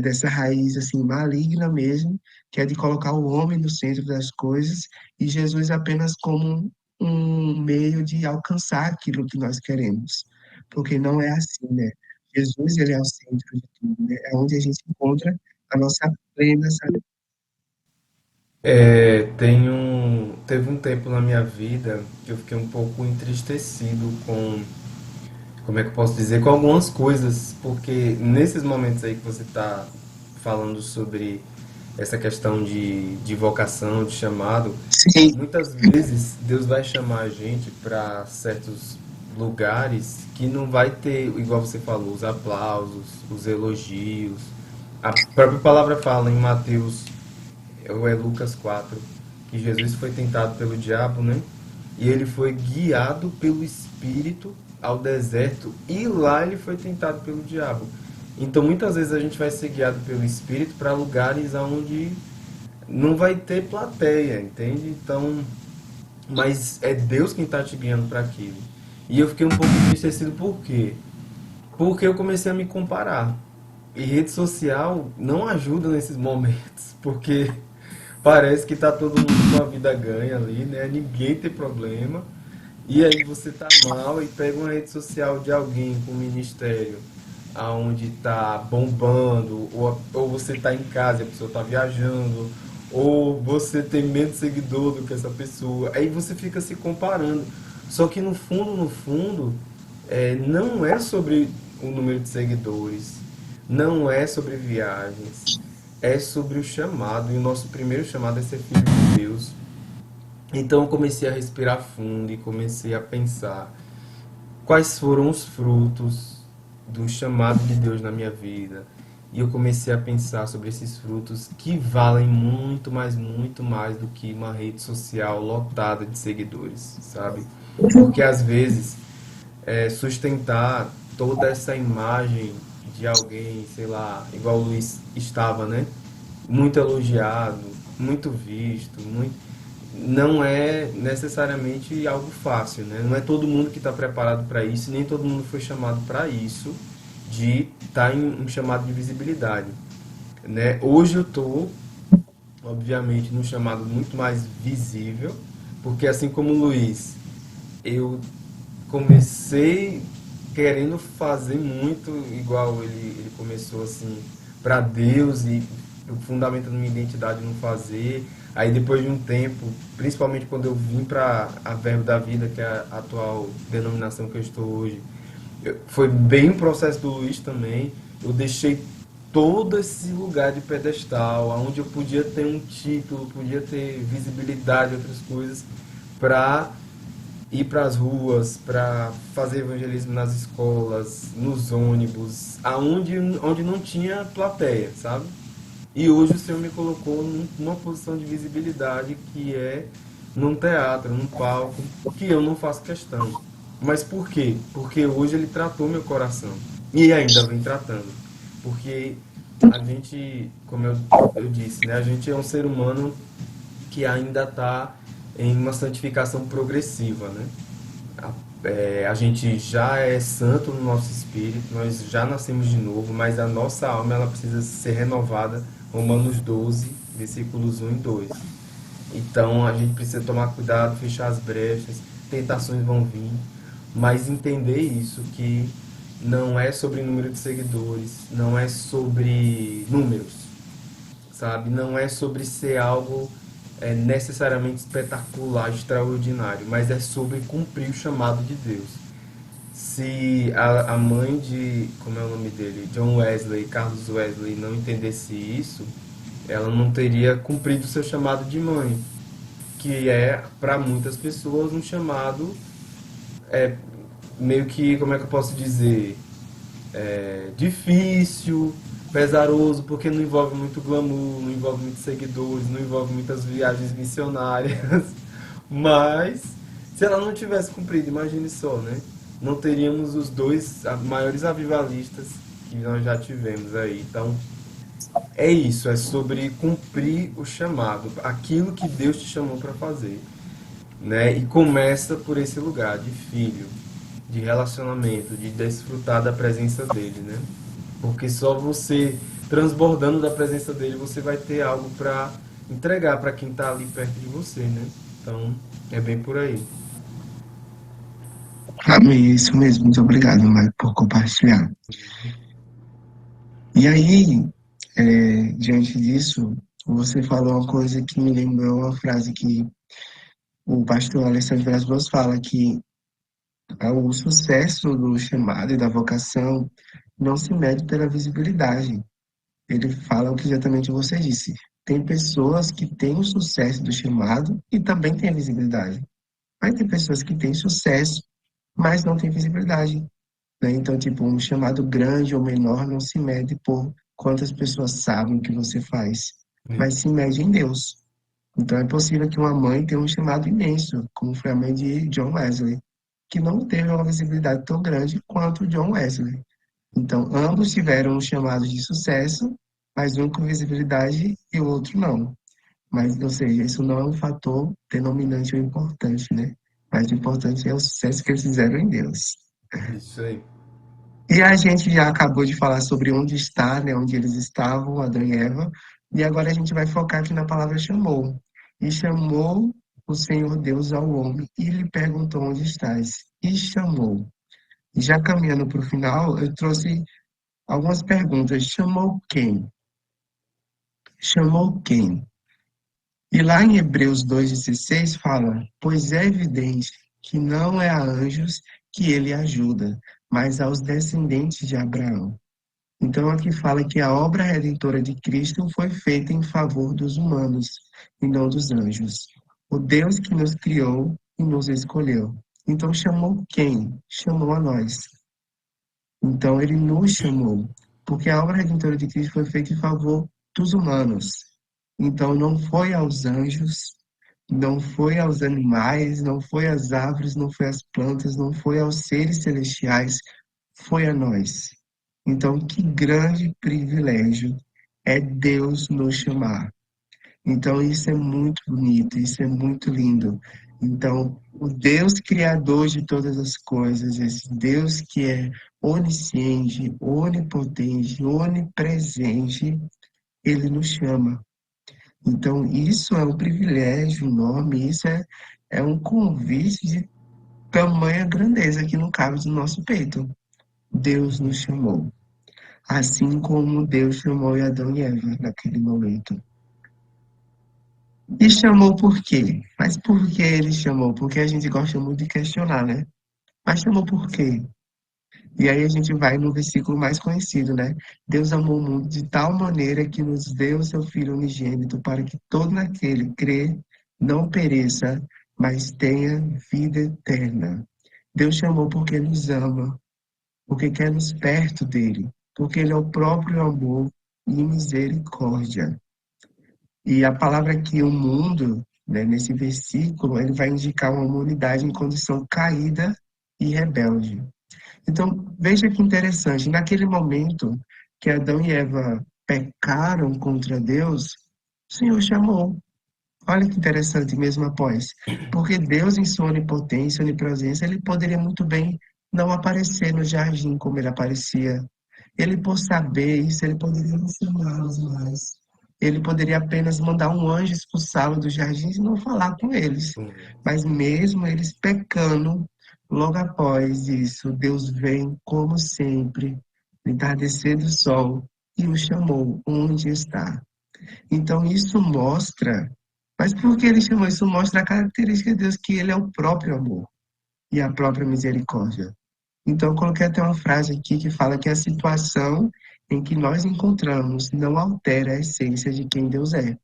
dessa raiz assim maligna mesmo, que é de colocar o homem no centro das coisas e Jesus apenas como um meio de alcançar aquilo que nós queremos. Porque não é assim, né? Jesus, ele é o centro de tudo, né? É onde a gente encontra a nossa plena satisfação. Teve um tempo na minha vida que eu fiquei um pouco entristecido com, como é que eu posso dizer, com algumas coisas, porque nesses momentos aí que você está falando sobre essa questão de vocação, de chamado, Sim, muitas vezes Deus vai chamar a gente para certos lugares que não vai ter, igual você falou, os aplausos, os elogios. A própria palavra fala em Mateus, ou é Lucas 4, que Jesus foi tentado pelo diabo, né? E ele foi guiado pelo Espírito ao deserto e lá ele foi tentado pelo diabo. Então muitas vezes a gente vai ser guiado pelo Espírito para lugares onde não vai ter plateia, entende? Então, mas é Deus quem está te guiando para aquilo. E eu fiquei um pouco entristecido por quê? Porque eu comecei a me comparar. E rede social não ajuda nesses momentos, porque parece que tá todo mundo com a vida ganha ali, né? Ninguém tem problema. E aí você tá mal e pega uma rede social de alguém com ministério aonde tá bombando, ou você tá em casa e a pessoa tá viajando, ou você tem menos seguidor do que essa pessoa. Aí você fica se comparando. Só que no fundo, não é sobre o número de seguidores, não é sobre viagens, é sobre o chamado. E o nosso primeiro chamado é ser filho de Deus. Então eu comecei a respirar fundo e comecei a pensar quais foram os frutos do chamado de Deus na minha vida. E eu comecei a pensar sobre esses frutos que valem muito mais do que uma rede social lotada de seguidores, sabe? Porque às vezes sustentar toda essa imagem de alguém, sei lá, igual o Luiz estava, né? Muito elogiado, muito visto, não é necessariamente algo fácil, né? Não é todo mundo que está preparado para isso, nem todo mundo foi chamado para isso, de estar em um chamado de visibilidade, né? Hoje eu estou, obviamente, num chamado muito mais visível, porque assim como o Luiz, eu comecei querendo fazer muito igual ele começou assim para Deus e fundamentando minha identidade no fazer. Aí depois de um tempo, principalmente quando eu vim para a Verbo da Vida, que é a atual denominação que eu estou hoje, foi bem o processo do Luiz também. Eu deixei todo esse lugar de pedestal, onde eu podia ter um título, podia ter visibilidade, outras coisas, para ir para as ruas, para fazer evangelismo nas escolas, nos ônibus, onde não tinha plateia, sabe? E hoje o Senhor me colocou numa posição de visibilidade que é num teatro, num palco, que eu não faço questão. Mas por quê? Porque hoje ele tratou meu coração. E ainda vem tratando. Porque a gente, como eu disse, né, a gente é um ser humano que ainda está em uma santificação progressiva, né? A gente já é santo no nosso espírito, nós já nascemos de novo, mas a nossa alma ela precisa ser renovada. Romanos 12, versículos 1 e 2. Então a gente precisa tomar cuidado, fechar as brechas, tentações vão vir, mas entender isso, que não é sobre número de seguidores, não é sobre números, sabe? Não é sobre ser algo necessariamente espetacular, extraordinário, mas é sobre cumprir o chamado de Deus. Se a mãe de, como é o nome dele, John Wesley, Carlos Wesley, não entendesse isso, ela não teria cumprido o seu chamado de mãe, que é, para muitas pessoas, um chamado meio que, como é que eu posso dizer, difícil, pesaroso, porque não envolve muito glamour, não envolve muitos seguidores, não envolve muitas viagens missionárias. Mas, se ela não tivesse cumprido, imagine só, né? Não teríamos os dois maiores avivalistas que nós já tivemos aí. Então, é isso, é sobre cumprir o chamado, aquilo que Deus te chamou para fazer, né? E começa por esse lugar de filho, de relacionamento, de desfrutar da presença dele, né? Porque só você transbordando da presença dele, você vai ter algo para entregar para quem está ali perto de você, né? Então, é bem por aí. Amém, é isso mesmo. Muito obrigado, Mike, por compartilhar. E aí, diante disso, você falou uma coisa que me lembrou uma frase que o pastor Alessandro Vilas Boas fala, que o sucesso do chamado e da vocação não se mede pela visibilidade. Ele fala o que exatamente você disse. Tem pessoas que têm o sucesso do chamado e também têm a visibilidade. Mas tem pessoas que têm sucesso, mas não têm visibilidade, né? Então, tipo, um chamado grande ou menor não se mede por quantas pessoas sabem o que você faz, mas se mede em Deus. Então, é possível que uma mãe tenha um chamado imenso, como foi a mãe de John Wesley, que não teve uma visibilidade tão grande quanto John Wesley. Então, ambos tiveram um chamado de sucesso, mas um com visibilidade e o outro não. Mas, ou seja, isso não é um fator denominante ou importante, né? Mas o importante é o sucesso que eles fizeram em Deus. Isso aí. E a gente já acabou de falar sobre onde está, né? Onde eles estavam, Adão e Eva. E agora a gente vai focar aqui na palavra chamou. E chamou o Senhor Deus ao homem e lhe perguntou onde estás. E chamou. E já caminhando para o final, eu trouxe algumas perguntas. Chamou quem? Chamou quem? E lá em Hebreus 2,16 fala: Pois é evidente que não é a anjos que ele ajuda, mas aos descendentes de Abraão. Então aqui fala que a obra redentora de Cristo foi feita em favor dos humanos e não dos anjos. O Deus que nos criou e nos escolheu. Então chamou quem? Chamou a nós. Então ele nos chamou, porque a obra redentora de Cristo foi feita em favor dos humanos. Então não foi aos anjos, não foi aos animais, não foi às árvores, não foi às plantas, não foi aos seres celestiais, foi a nós. Então, que grande privilégio é Deus nos chamar. Então, isso é muito bonito, isso é muito lindo. Então, o Deus criador de todas as coisas, esse Deus que é onisciente, onipotente, onipresente, ele nos chama. Então, isso é um privilégio enorme, é um convite de tamanha grandeza que não cabe no nosso peito. Deus nos chamou, assim como Deus chamou Adão e Eva naquele momento. E chamou por quê? Mas por que ele chamou? Porque a gente gosta muito de questionar, né? Mas chamou por quê? E aí a gente vai no versículo mais conhecido, né? Deus amou o mundo de tal maneira que nos deu o seu Filho unigênito para que todo aquele crê não pereça, mas tenha vida eterna. Deus chamou porque nos ama, porque quer nos perto dele, porque ele é o próprio amor e misericórdia. E a palavra aqui, o mundo, né, nesse versículo, ele vai indicar uma humanidade em condição caída e rebelde. Então, veja que interessante, naquele momento que Adão e Eva pecaram contra Deus, o Senhor chamou. Olha que interessante, mesmo após. Porque Deus, em sua onipotência, onipresença, ele poderia muito bem não aparecer no jardim como ele aparecia. Ele, por saber isso, ele poderia não chamá-los mais. Ele poderia apenas mandar um anjo expulsá-los do jardim e não falar com eles. Sim, Mas mesmo eles pecando, logo após isso, Deus vem, como sempre, no entardecer do sol, e o chamou onde está. Então isso mostra, mas por que ele chamou? Isso mostra a característica de Deus, que ele é o próprio amor e a própria misericórdia. Então eu coloquei até uma frase aqui que fala que a situação em que nós encontramos não altera a essência de quem Deus é.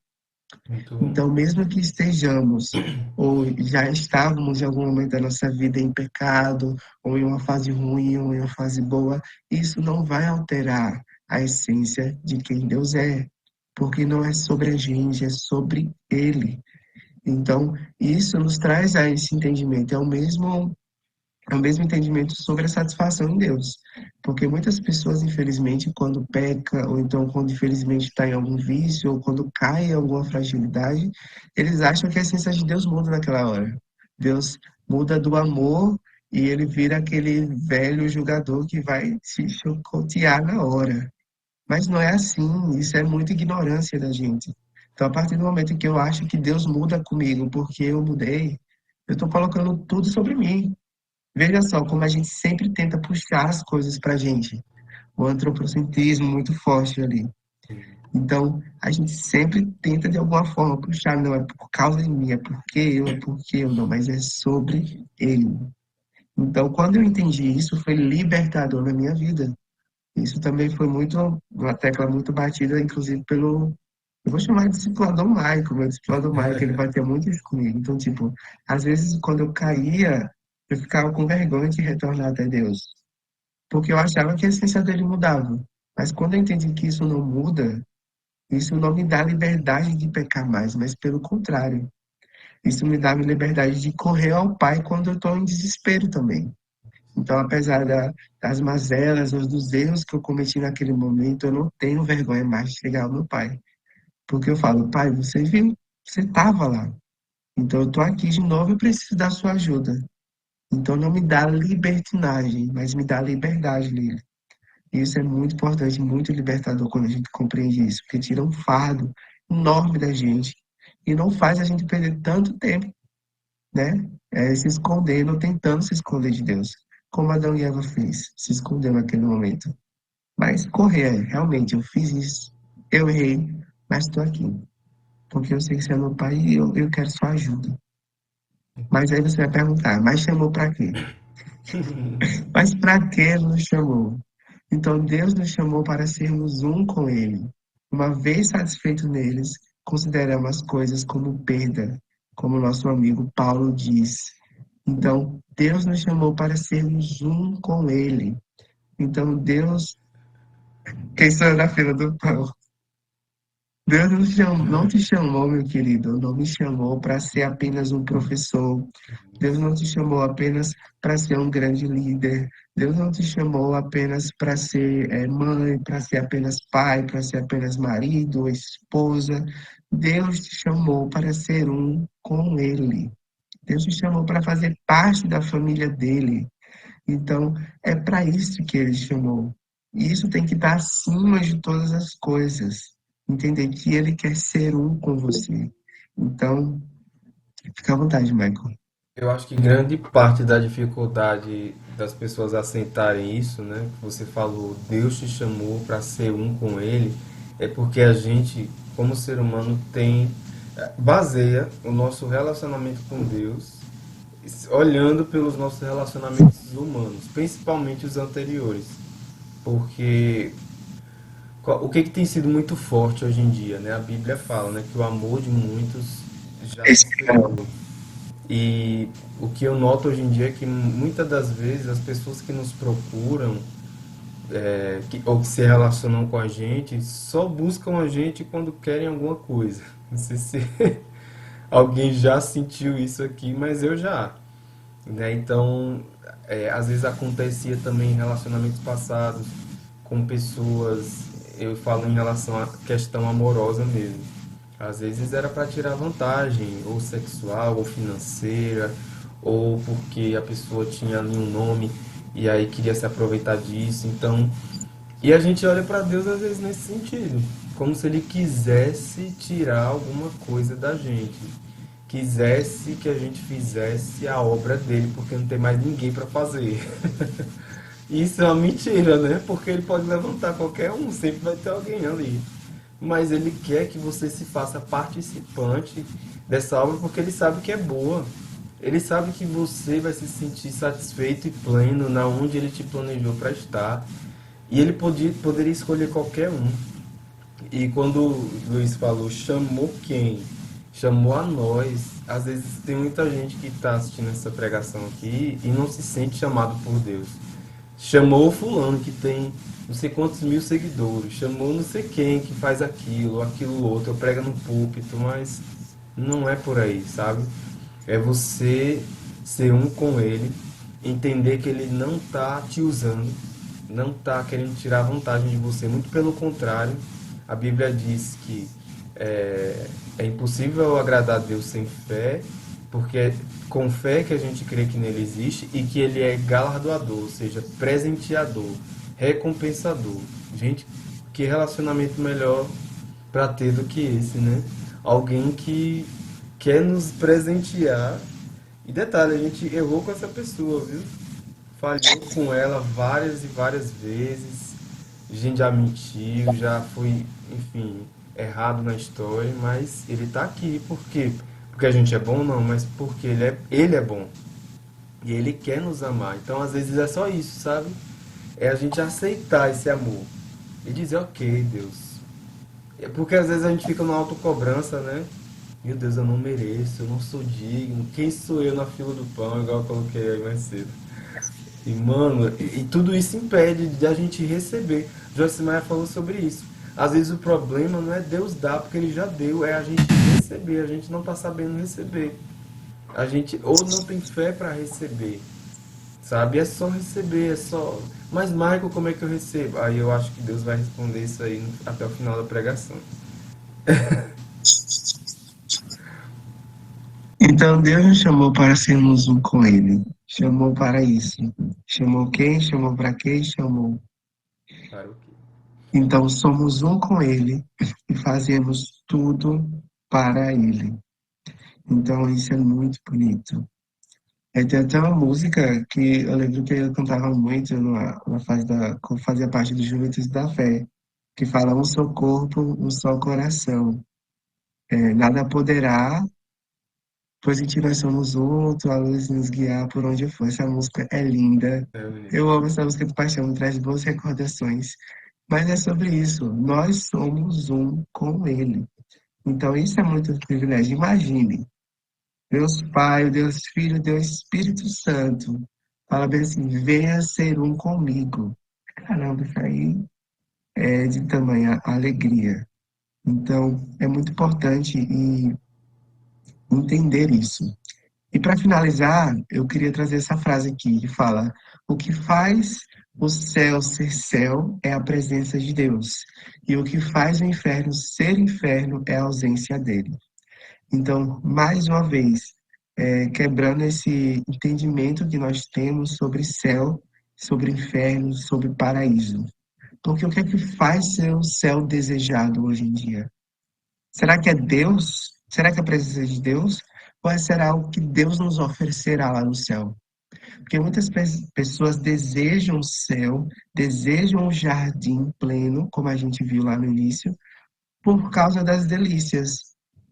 muito bom. Então, mesmo que estejamos ou já estávamos em algum momento da nossa vida em pecado, ou em uma fase ruim, ou em uma fase boa, isso não vai alterar a essência de quem Deus é, porque não é sobre a gente, é sobre Ele. Então, isso nos traz a esse entendimento, é o mesmo entendimento sobre a satisfação em Deus. Porque muitas pessoas, infelizmente, quando peca, ou então quando infelizmente está em algum vício, ou quando cai em alguma fragilidade, eles acham que a essência de Deus muda naquela hora. Deus muda do amor e ele vira aquele velho julgador que vai se chicotear na hora. Mas não é assim, isso é muita ignorância da gente. Então, a partir do momento que eu acho que Deus muda comigo porque eu mudei, eu estou colocando tudo sobre mim. Veja só como a gente sempre tenta puxar as coisas para a gente. O antropocentrismo muito forte ali. Sim, Então, a gente sempre tenta de alguma forma puxar, não é por causa de mim, é porque eu não, mas é sobre ele. Então, quando eu entendi isso, foi libertador na minha vida. Isso também foi uma tecla muito batida, inclusive pelo, eu vou chamar de discipulador Maico, meu discipulador Maico, ele batia muito isso comigo. Então, tipo, às vezes quando eu caía, eu ficava com vergonha de retornar até Deus, porque eu achava que a essência dele mudava. Mas quando eu entendi que isso não muda, isso não me dá liberdade de pecar mais, mas pelo contrário, isso me dá a liberdade de correr ao Pai quando eu estou em desespero também. Então, apesar das mazelas ou dos erros que eu cometi naquele momento, eu não tenho vergonha mais de chegar ao meu Pai. Porque eu falo, Pai, você viu, você estava lá. Então, eu estou aqui de novo e preciso da sua ajuda. Então, não me dá libertinagem, mas me dá liberdade nele. E isso é muito importante, muito libertador quando a gente compreende isso, porque tira um fardo enorme da gente e não faz a gente perder tanto tempo, né? Se escondendo, tentando se esconder de Deus, como Adão e Eva fez, se escondeu naquele momento. Mas correr, realmente, eu fiz isso, eu errei, mas estou aqui, porque eu sei que você é meu pai e eu quero sua ajuda. Mas aí você vai perguntar, mas chamou para quê? Mas para que ele nos chamou? Então Deus nos chamou para sermos um com Ele. Uma vez satisfeitos neles, consideramos as coisas como perda, como nosso amigo Paulo diz. Então Deus nos chamou para sermos um com Ele. Então Deus, quem sou eu na fila do pão? Deus não te chamou, meu querido, não me chamou para ser apenas um professor. Deus não te chamou apenas para ser um grande líder. Deus não te chamou apenas para ser mãe, para ser apenas pai, para ser apenas marido, esposa. Deus te chamou para ser um com Ele. Deus te chamou para fazer parte da família dele. Então, é para isso que ele chamou. E isso tem que estar acima de todas as coisas. Entender que ele quer ser um com você. Então, fica à vontade, Michael. eu acho que grande parte da dificuldade das pessoas aceitarem isso, né, que você falou, Deus te chamou para ser um com Ele, é porque a gente, como ser humano, tem baseia o nosso relacionamento com Deus olhando pelos nossos relacionamentos humanos, principalmente os anteriores. Porque o que, que tem sido muito forte hoje em dia, né? A Bíblia fala, né, que o amor de muitos já se Esfriou. esfriou. E o que eu noto hoje em dia é que muitas das vezes as pessoas que nos procuram ou que se relacionam com a gente só buscam a gente quando querem alguma coisa. Não sei se alguém já sentiu isso aqui, mas eu já. Né? Então, às vezes acontecia também em relacionamentos passados com pessoas, eu falo em relação à questão amorosa mesmo. Às vezes era para tirar vantagem, ou sexual, ou financeira, ou porque a pessoa tinha ali um nome e aí queria se aproveitar disso. Então, e a gente olha para Deus às vezes nesse sentido, como se ele quisesse tirar alguma coisa da gente, quisesse que a gente fizesse a obra dele, porque não tem mais ninguém para fazer. Isso é uma mentira, né? Porque ele pode levantar qualquer um, sempre vai ter alguém ali. Mas ele quer que você se faça participante dessa obra porque ele sabe que é boa. Ele sabe que você vai se sentir satisfeito e pleno na onde ele te planejou para estar. E ele poderia escolher qualquer um. E quando o Luiz falou, chamou quem? Chamou a nós. Às vezes tem muita gente que está assistindo essa pregação aqui e não se sente chamado por Deus. Chamou o fulano que tem não sei quantos mil seguidores, chamou não sei quem que faz aquilo, aquilo outro, prega no púlpito, mas não é por aí, sabe? É você ser um com ele, entender que ele não está te usando, não está querendo tirar vantagem de você, muito pelo contrário, a Bíblia diz que é impossível agradar a Deus sem fé, porque é com fé que a gente crê que nele existe e que ele é galardoador, ou seja, presenteador, recompensador. Gente, que relacionamento melhor para ter do que esse, né? Alguém que quer nos presentear. E detalhe, a gente errou com essa pessoa, viu? Falhou com ela várias e várias vezes. A gente já mentiu, já foi, enfim, errado na história, mas ele tá aqui. Por quê? Porque a gente é bom? Não, mas porque ele é bom. E ele quer nos amar. Então, às vezes, é só isso, sabe? É a gente aceitar esse amor. E dizer, ok, Deus. É porque às vezes a gente fica numa autocobrança, né? Meu Deus, eu não mereço, eu não sou digno. Quem sou eu na fila do pão, igual eu coloquei aí mais cedo. E, mano, e tudo isso impede de a gente receber. Joyce Meyer falou sobre isso. Às vezes o problema não é Deus dar, porque ele já deu, é a gente receber. A gente não tá sabendo receber. A gente ou não tem fé para receber, sabe? É só receber, é só. Mas, Michael, como é que eu recebo? Aí eu acho que Deus vai responder isso aí até o final da pregação. Então Deus nos chamou para sermos um com Ele. Chamou para isso. Chamou quem? Chamou para quem? Chamou. Para o quê? Então somos um com Ele e fazemos tudo para Ele. Então isso é muito bonito. Tem até uma música que eu lembro que eu cantava muito na fase quando fazia parte do Juventude da Fé, que fala um só corpo, um só coração. Nada poderá, pois em ti nós somos outro, a luz nos guiar por onde for. Essa música é linda. É, menino. Eu amo essa música de paixão, me traz boas recordações. Mas é sobre isso, nós somos um com Ele. Então isso é muito privilégio. Imagine, Deus Pai, Deus Filho, Deus Espírito Santo. Fala bem assim, venha ser um comigo. Caramba, isso aí é de tamanha alegria. Então, é muito importante entender isso. E para finalizar, eu queria trazer essa frase aqui que fala: o que faz o céu ser céu é a presença de Deus, e o que faz o inferno ser inferno é a ausência dele. Então, mais uma vez, quebrando esse entendimento que nós temos sobre céu, sobre inferno, sobre paraíso. Porque o que é que faz ser o céu desejado hoje em dia? Será que é Deus? Será que é a presença de Deus? Ou será o que Deus nos oferecerá lá no céu? Porque muitas pessoas desejam o céu, desejam o jardim pleno, como a gente viu lá no início, por causa das delícias.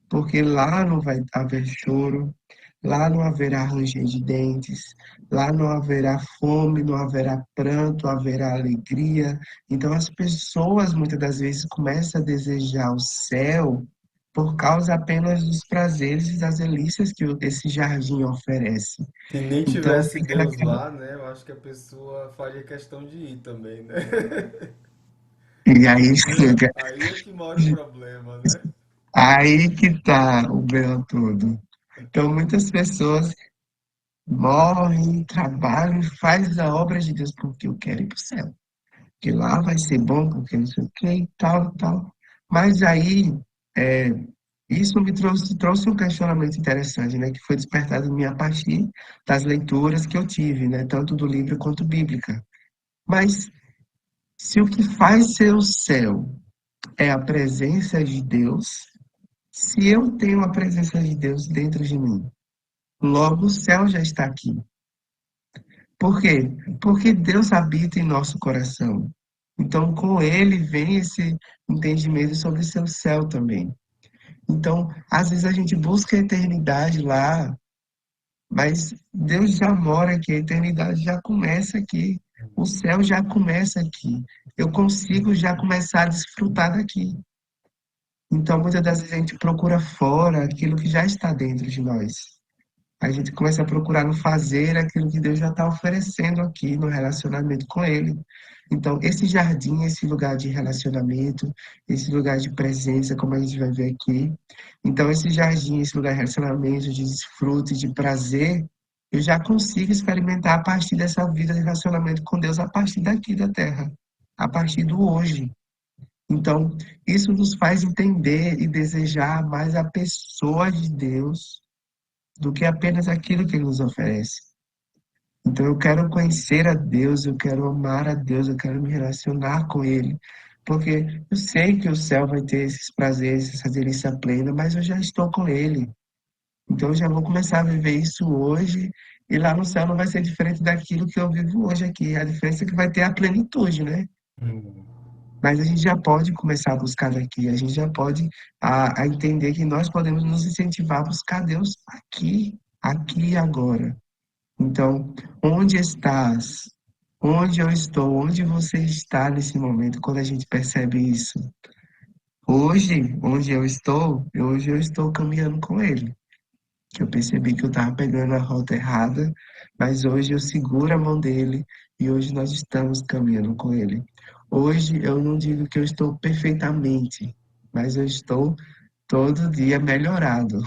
porque lá não vai haver choro, lá não haverá ranger de dentes, lá não haverá fome, não haverá pranto, haverá alegria. Então as pessoas muitas das vezes começam a desejar o céu por causa apenas dos prazeres e das delícias que esse jardim oferece. Se nem Então tivesse fica Deus naquela. lá, né? Eu acho que a pessoa faria questão de ir também, né? E aí chega. Aí é que mora o problema, né? Aí que tá o belo todo. Então muitas pessoas morrem, trabalham, fazem a obra de Deus porque eu quero ir para o céu. Que lá vai ser bom, porque não sei o que e tal, tal. Mas aí, é, isso me trouxe um questionamento interessante, né? Que foi despertado em mim a partir das leituras que eu tive, né? Tanto do livro quanto bíblica. Mas se o que faz ser o céu é a presença de Deus, se eu tenho a presença de Deus dentro de mim, logo o céu já está aqui. Por quê? Porque Deus habita em nosso coração. Então, com Ele vem esse entendimento sobre seu céu também. Então, às vezes a gente busca a eternidade lá, mas Deus já mora aqui, a eternidade já começa aqui. O céu já começa aqui. Eu consigo já começar a desfrutar daqui. Então, muitas das vezes a gente procura fora aquilo que já está dentro de nós. A gente começa a procurar no fazer aquilo que Deus já está oferecendo aqui no relacionamento com Ele. Então, esse jardim, esse lugar de relacionamento, esse lugar de presença, como a gente vai ver aqui. Então, esse jardim, esse lugar de relacionamento, de desfrute, de prazer, eu já consigo experimentar a partir dessa vida de relacionamento com Deus, a partir daqui da terra, a partir do hoje. Então, isso nos faz entender e desejar mais a pessoa de Deus do que apenas aquilo que Ele nos oferece. Então eu quero conhecer a Deus, eu quero amar a Deus, eu quero me relacionar com Ele, porque eu sei que o céu vai ter esses prazeres, essa delícia plena, mas eu já estou com Ele. Então eu já vou começar a viver isso hoje, e lá no céu não vai ser diferente daquilo que eu vivo hoje aqui. A diferença é que vai ter a plenitude, né? Hum. Mas a gente já pode começar a buscar daqui, a gente já pode a entender que nós podemos nos incentivar a buscar Deus aqui, aqui e agora. Então, onde estás? Onde eu estou? Onde você está nesse momento? Quando a gente percebe isso? Hoje, hoje eu estou caminhando com Ele. Que eu percebi que eu estava pegando a rota errada, mas hoje eu seguro a mão dele e hoje nós estamos caminhando com Ele. Hoje eu não digo que eu estou perfeitamente, mas eu estou todo dia melhorado.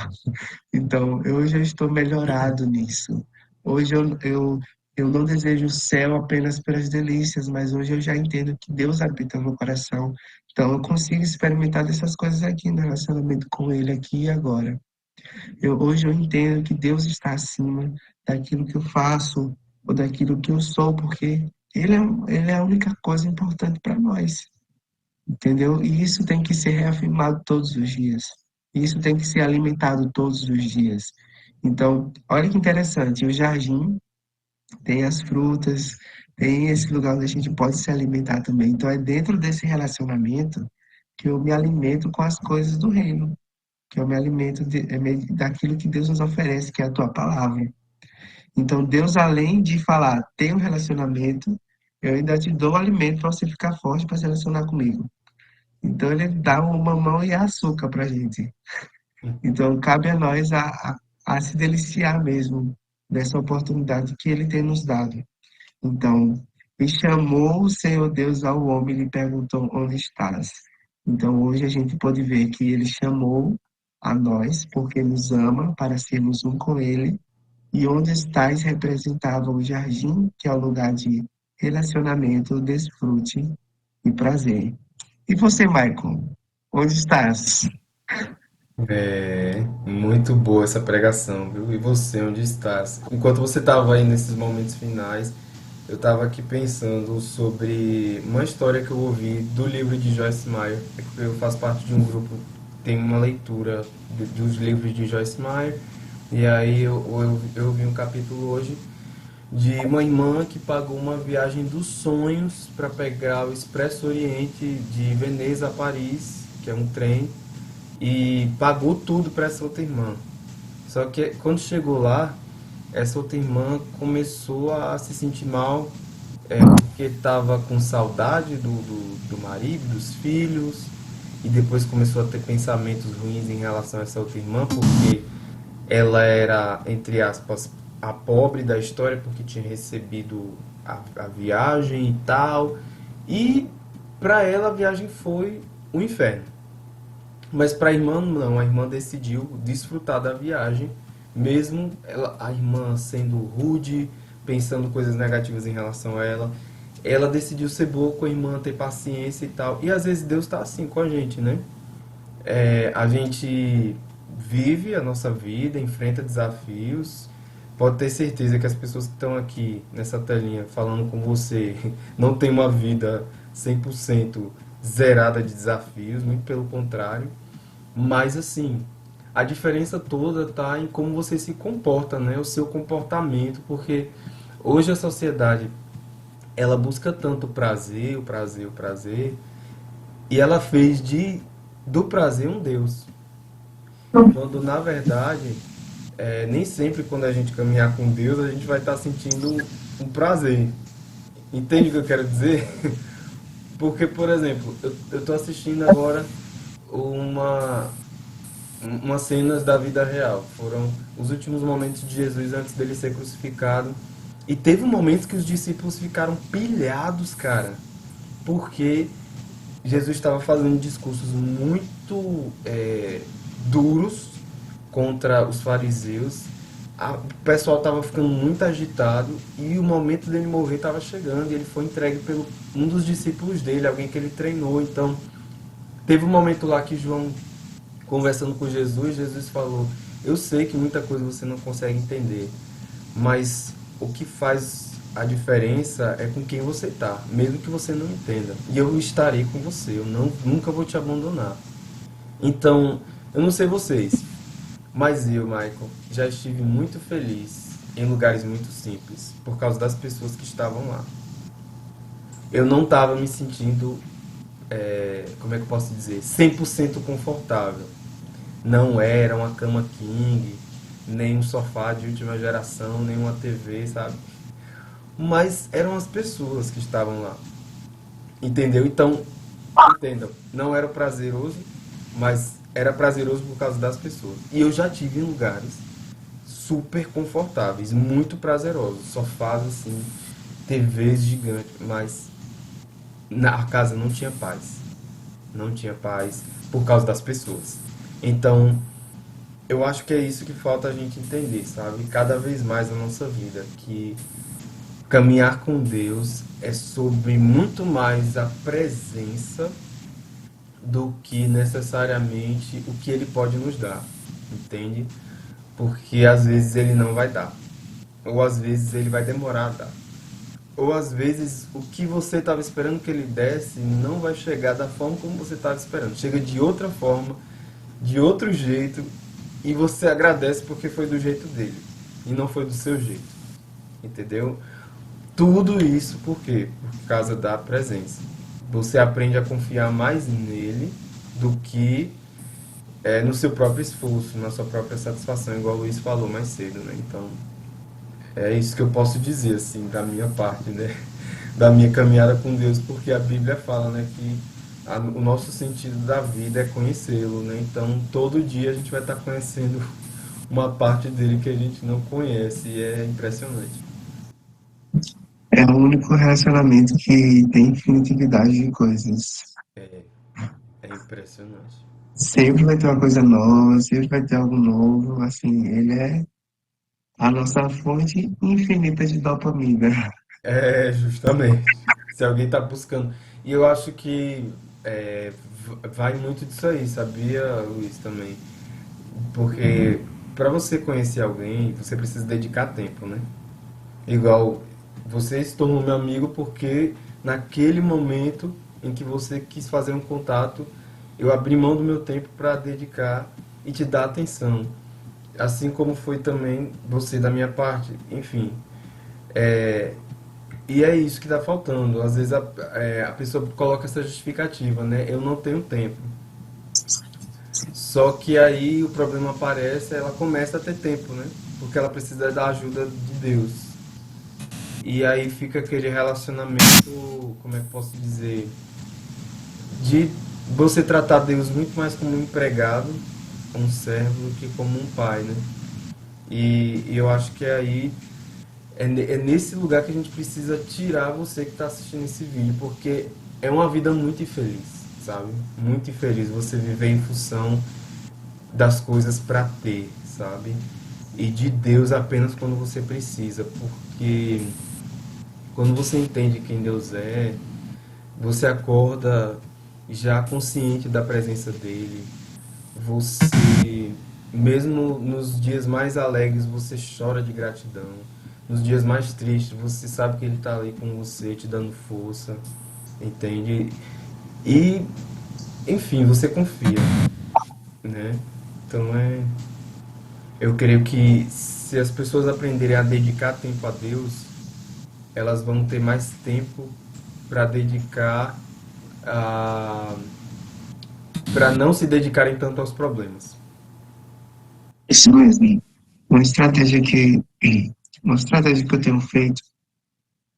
Então, hoje eu estou melhorado nisso. Hoje eu não desejo o céu apenas pelas delícias, mas hoje eu já entendo que Deus habita no meu coração. Então, eu consigo experimentar dessas coisas aqui no relacionamento com Ele, aqui e agora. Hoje eu entendo que Deus está acima daquilo que eu faço ou daquilo que eu sou, porque Ele é a única coisa importante para nós. Entendeu? E isso tem que ser reafirmado todos os dias. Isso tem que ser alimentado todos os dias. Então, olha que interessante, o jardim tem as frutas, tem esse lugar onde a gente pode se alimentar também. Então, é dentro desse relacionamento que eu me alimento com as coisas do reino, que eu me alimento daquilo que Deus nos oferece, que é a tua palavra. Então, Deus, além de falar, tem um relacionamento, eu ainda te dou alimento para você ficar forte para se relacionar comigo. Então ele dá o mamão e açúcar para a gente. Então cabe a nós a se deliciar mesmo dessa oportunidade que ele tem nos dado. Então, e chamou o Senhor Deus ao homem e lhe perguntou: onde estás? Então hoje a gente pode ver que ele chamou a nós porque nos ama para sermos um com ele. E onde estás representava o jardim, que é o lugar de relacionamento, desfrute e prazer. E você, Michael? Onde estás? É, muito boa essa pregação, viu? E você, onde estás? Enquanto você estava aí nesses momentos finais, eu estava aqui pensando sobre uma história que eu ouvi do livro de Joyce Meyer. É que eu faço parte de um grupo, tem uma leitura dos livros de Joyce Meyer, e aí eu vi um capítulo hoje de uma irmã que pagou uma viagem dos sonhos para pegar o Expresso Oriente de Veneza a Paris, que é um trem, e pagou tudo para essa outra irmã. Só que quando chegou lá, essa outra irmã começou a se sentir mal, porque estava com saudade do marido, dos filhos, e depois começou a ter pensamentos ruins em relação a essa outra irmã, porque ela era, entre aspas, a pobre da história, porque tinha recebido a viagem e tal. E para ela a viagem foi o inferno. Mas para a irmã não, a irmã decidiu desfrutar da viagem, mesmo a irmã sendo rude, pensando coisas negativas em relação a ela. Ela decidiu ser boa com a irmã, ter paciência e tal. E às vezes Deus está assim com a gente, né? A gente vive a nossa vida, enfrenta desafios. Pode ter certeza que as pessoas que estão aqui nessa telinha falando com você não têm uma vida 100% zerada de desafios, muito pelo contrário. Mas assim, a diferença toda está em como você se comporta, né? O seu comportamento, porque hoje a sociedade ela busca tanto o prazer, o prazer, o prazer, e ela fez do prazer um Deus. Quando na verdade, nem sempre quando a gente caminhar com Deus, a gente vai estar sentindo um prazer. Entende o que eu quero dizer? Porque, por exemplo, eu estou assistindo agora uma, umas cenas da vida real. Foram os últimos momentos de Jesus antes dele ser crucificado. E teve um momento que os discípulos ficaram pilhados, cara, porque Jesus estava fazendo discursos muito duros contra os fariseus. O pessoal estava ficando muito agitado e o momento dele morrer estava chegando e ele foi entregue pelo um dos discípulos dele, alguém que ele treinou. Então, teve um momento lá que João, conversando com Jesus, Jesus falou: Eu sei que muita coisa você não consegue entender, mas o que faz a diferença é com quem você está, mesmo que você não entenda. E eu estarei com você, eu não, nunca vou te abandonar. Então, eu não sei vocês, mas eu, Michael, já estive muito feliz em lugares muito simples, por causa das pessoas que estavam lá. Eu não estava me sentindo, como é que eu posso dizer, 100% confortável. Não era uma cama king, nem um sofá de última geração, nem uma TV, sabe? Mas eram as pessoas que estavam lá. Entendeu? Então, entendam, não era prazeroso, mas era prazeroso por causa das pessoas. E eu já tive em lugares super confortáveis, muito prazerosos, sofás assim, TVs gigantes, mas na casa não tinha paz. Não tinha paz por causa das pessoas. Então, eu acho que é isso que falta a gente entender, sabe? Cada vez mais na nossa vida, que caminhar com Deus é sobre muito mais a presença do que necessariamente o que Ele pode nos dar, entende? Porque às vezes Ele não vai dar, ou às vezes Ele vai demorar a dar, ou às vezes o que você estava esperando que Ele desse não vai chegar da forma como você estava esperando, chega de outra forma, de outro jeito, e você agradece porque foi do jeito dele e não foi do seu jeito, entendeu? Tudo isso por quê? Por causa da presença. Você aprende a confiar mais nele do que no seu próprio esforço, na sua própria satisfação, igual o Luiz falou mais cedo, né? Então, é isso que eu posso dizer, assim, da minha parte, né? Da minha caminhada com Deus, porque a Bíblia fala, né, que o nosso sentido da vida é conhecê-lo, né? Então, todo dia a gente vai estar conhecendo uma parte dele que a gente não conhece, e é impressionante. É o único relacionamento que tem infinitividade de coisas. É impressionante. Sempre vai ter uma coisa nova, sempre vai ter algo novo. Assim, ele é a nossa fonte infinita de dopamina. É, justamente. Se alguém está buscando. E eu acho que vai muito disso aí, sabia, Luiz, também? Porque para você conhecer alguém, você precisa dedicar tempo, né? Igual você se tornou meu amigo porque naquele momento em que você quis fazer um contato, eu abri mão do meu tempo para dedicar e te dar atenção. Assim como foi também você da minha parte. Enfim, e é isso que está faltando. Às vezes a pessoa coloca essa justificativa, né? Eu não tenho tempo. Só que aí o problema aparece, ela começa a ter tempo, né? Porque ela precisa da ajuda de Deus. E aí fica aquele relacionamento, como é que posso dizer, de você tratar Deus muito mais como um empregado, um servo, do que como um pai, né? E eu acho que aí é nesse lugar que a gente precisa tirar você que está assistindo esse vídeo, porque é uma vida muito infeliz, sabe? Muito infeliz você viver em função das coisas para ter, sabe? E de Deus apenas quando você precisa, porque quando você entende quem Deus é, você acorda já consciente da presença dele. Você, mesmo nos dias mais alegres, você chora de gratidão. Nos dias mais tristes, você sabe que ele está ali com você, te dando força, entende? E, enfim, você confia, né? Então eu creio que se as pessoas aprenderem a dedicar tempo a Deus, elas vão ter mais tempo para dedicar a para não se dedicarem tanto aos problemas. Isso mesmo. Uma estratégia que, uma estratégia que eu tenho feito,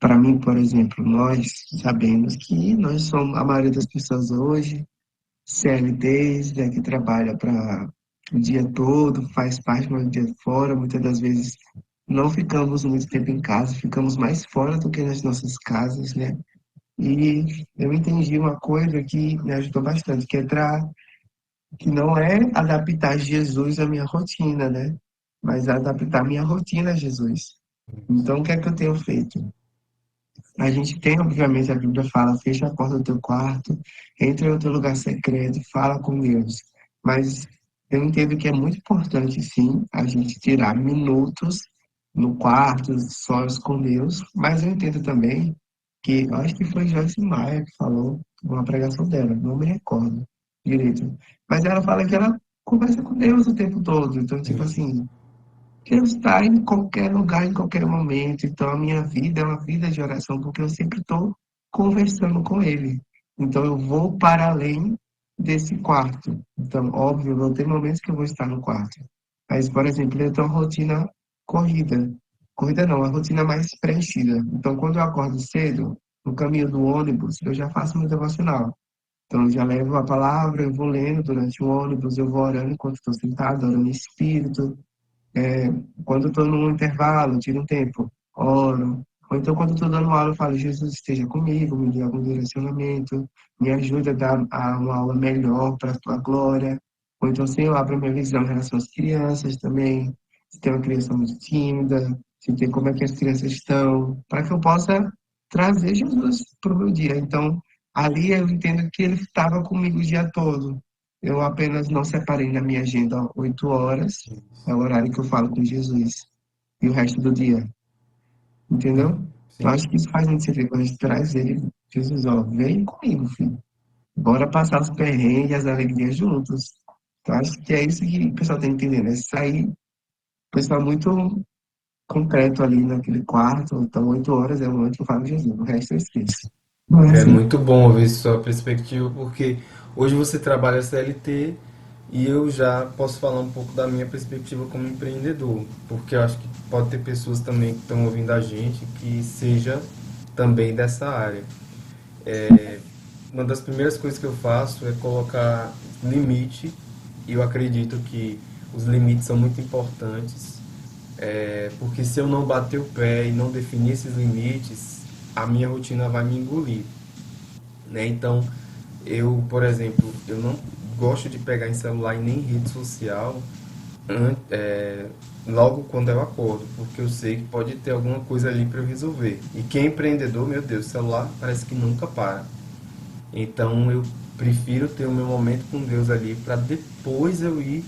para mim, por exemplo, nós sabemos que nós somos, a maioria das pessoas hoje, CLTs, né, que trabalha para o dia todo, faz parte do dia fora, muitas das vezes não ficamos muito tempo em casa, ficamos mais fora do que nas nossas casas, né? E eu entendi uma coisa que me ajudou bastante, que não é adaptar Jesus à minha rotina, né? Mas adaptar minha rotina a Jesus. Então, o que é que eu tenho feito? A gente tem, obviamente, a Bíblia fala, fecha a porta do teu quarto, entra em outro lugar secreto e fala com Deus. Mas eu entendo que é muito importante, sim, a gente tirar minutos no quarto, sós com Deus, mas eu entendo também que, eu acho que foi Joyce Meyer que falou uma pregação dela, não me recordo direito. Mas ela fala que ela conversa com Deus o tempo todo. Então, tipo Sim, assim, Deus está em qualquer lugar, em qualquer momento. Então, a minha vida é uma vida de oração, porque eu sempre estou conversando com Ele. Então, eu vou para além desse quarto. Então, óbvio, vão ter momentos que eu vou estar no quarto. Mas, por exemplo, eu tenho uma rotina corrida. Corrida não, uma rotina mais preenchida. Então, quando eu acordo cedo, no caminho do ônibus, eu já faço meu devocional. Então, eu já levo a palavra, eu vou lendo durante o ônibus, eu vou orando enquanto estou sentado, orando no espírito. É, quando eu estou num intervalo, tiro um tempo, oro. Ou então, quando eu estou dando aula, eu falo, Jesus esteja comigo, me dê algum direcionamento, me ajude a dar uma aula melhor para a tua glória. Ou então, Senhor, abre a minha visão em relação às crianças também. Se tem uma criança muito tímida, se tem como é que as crianças estão, para que eu possa trazer Jesus para o meu dia. Então, ali eu entendo que ele estava comigo o dia todo. Eu apenas não separei na minha agenda 8 horas, é o horário que eu falo com Jesus. E o resto do dia, entendeu? Então, sim. acho que isso faz muito sentido quando a gente traz ele. Jesus, ó, vem comigo, filho. Bora passar os perrengues e as alegrias juntos. Então, acho que é isso que o pessoal tem que entender, né? Sair, o pessoal muito concreto ali naquele quarto. Então, 8 horas é o momento que eu falo com Jesus. O resto eu esqueço. Não é É assim. muito bom ouvir sua perspectiva, porque hoje você trabalha CLT e eu já posso falar um pouco da minha perspectiva como empreendedor, porque eu acho que pode ter pessoas também que estão ouvindo a gente que seja também dessa área. Uma das primeiras coisas que eu faço é colocar limite, e eu acredito que os limites são muito importantes, porque se eu não bater o pé e não definir esses limites, a minha rotina vai me engolir, né? Então, eu, por exemplo, eu não gosto de pegar em celular e nem rede social logo quando eu acordo, porque eu sei que pode ter alguma coisa ali para eu resolver. E quem é empreendedor, meu Deus, o celular parece que nunca para. Então, eu prefiro ter o meu momento com Deus ali para depois eu ir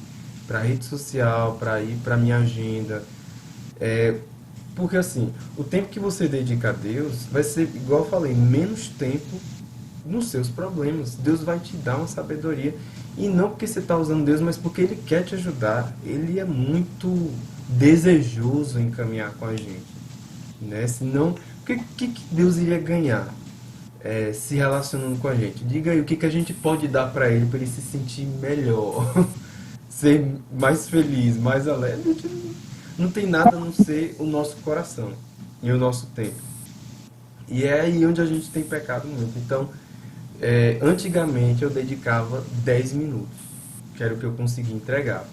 para a rede social, para ir para minha agenda. Porque assim, o tempo que você dedica a Deus vai ser, igual eu falei, menos tempo nos seus problemas. Deus vai te dar uma sabedoria. E não porque você está usando Deus, mas porque Ele quer te ajudar. Ele é muito desejoso em caminhar com a gente. Né? Senão, o que Deus iria ganhar se relacionando com a gente? Diga aí o que a gente pode dar para Ele se sentir melhor. ser mais feliz, mais alegre, a gente não tem nada a não ser o nosso coração e o nosso tempo. E é aí onde a gente tem pecado muito. Então, antigamente eu dedicava 10 minutos, que era o que eu conseguia entregar,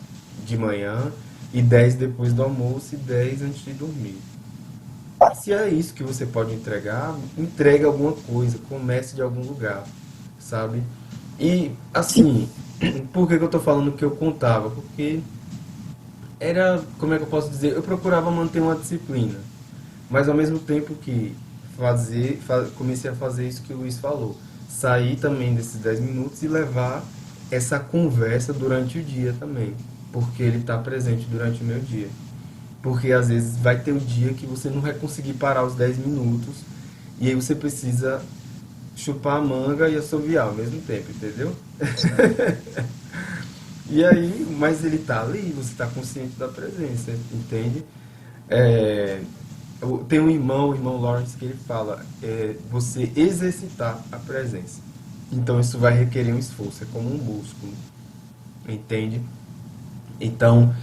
de manhã, e 10 depois do almoço e 10 antes de dormir. Se é isso que você pode entregar, entregue alguma coisa, comece de algum lugar, sabe? E assim, por que que eu tô falando que eu contava? Porque era, como é que eu posso dizer? Eu procurava manter uma disciplina, mas ao mesmo tempo que comecei a fazer isso que o Luiz falou, sair também desses 10 minutos e levar essa conversa durante o dia também, porque ele está presente durante o meu dia. Porque às vezes vai ter um dia que você não vai conseguir parar os 10 minutos e aí você precisa chupar a manga e assoviar ao mesmo tempo, entendeu? E aí, mas ele tá ali, você está consciente da presença, entende? É, tem um irmão, o irmão Lawrence, que ele fala, você exercitar a presença. Então isso vai requerer um esforço, é como um músculo, entende? Então,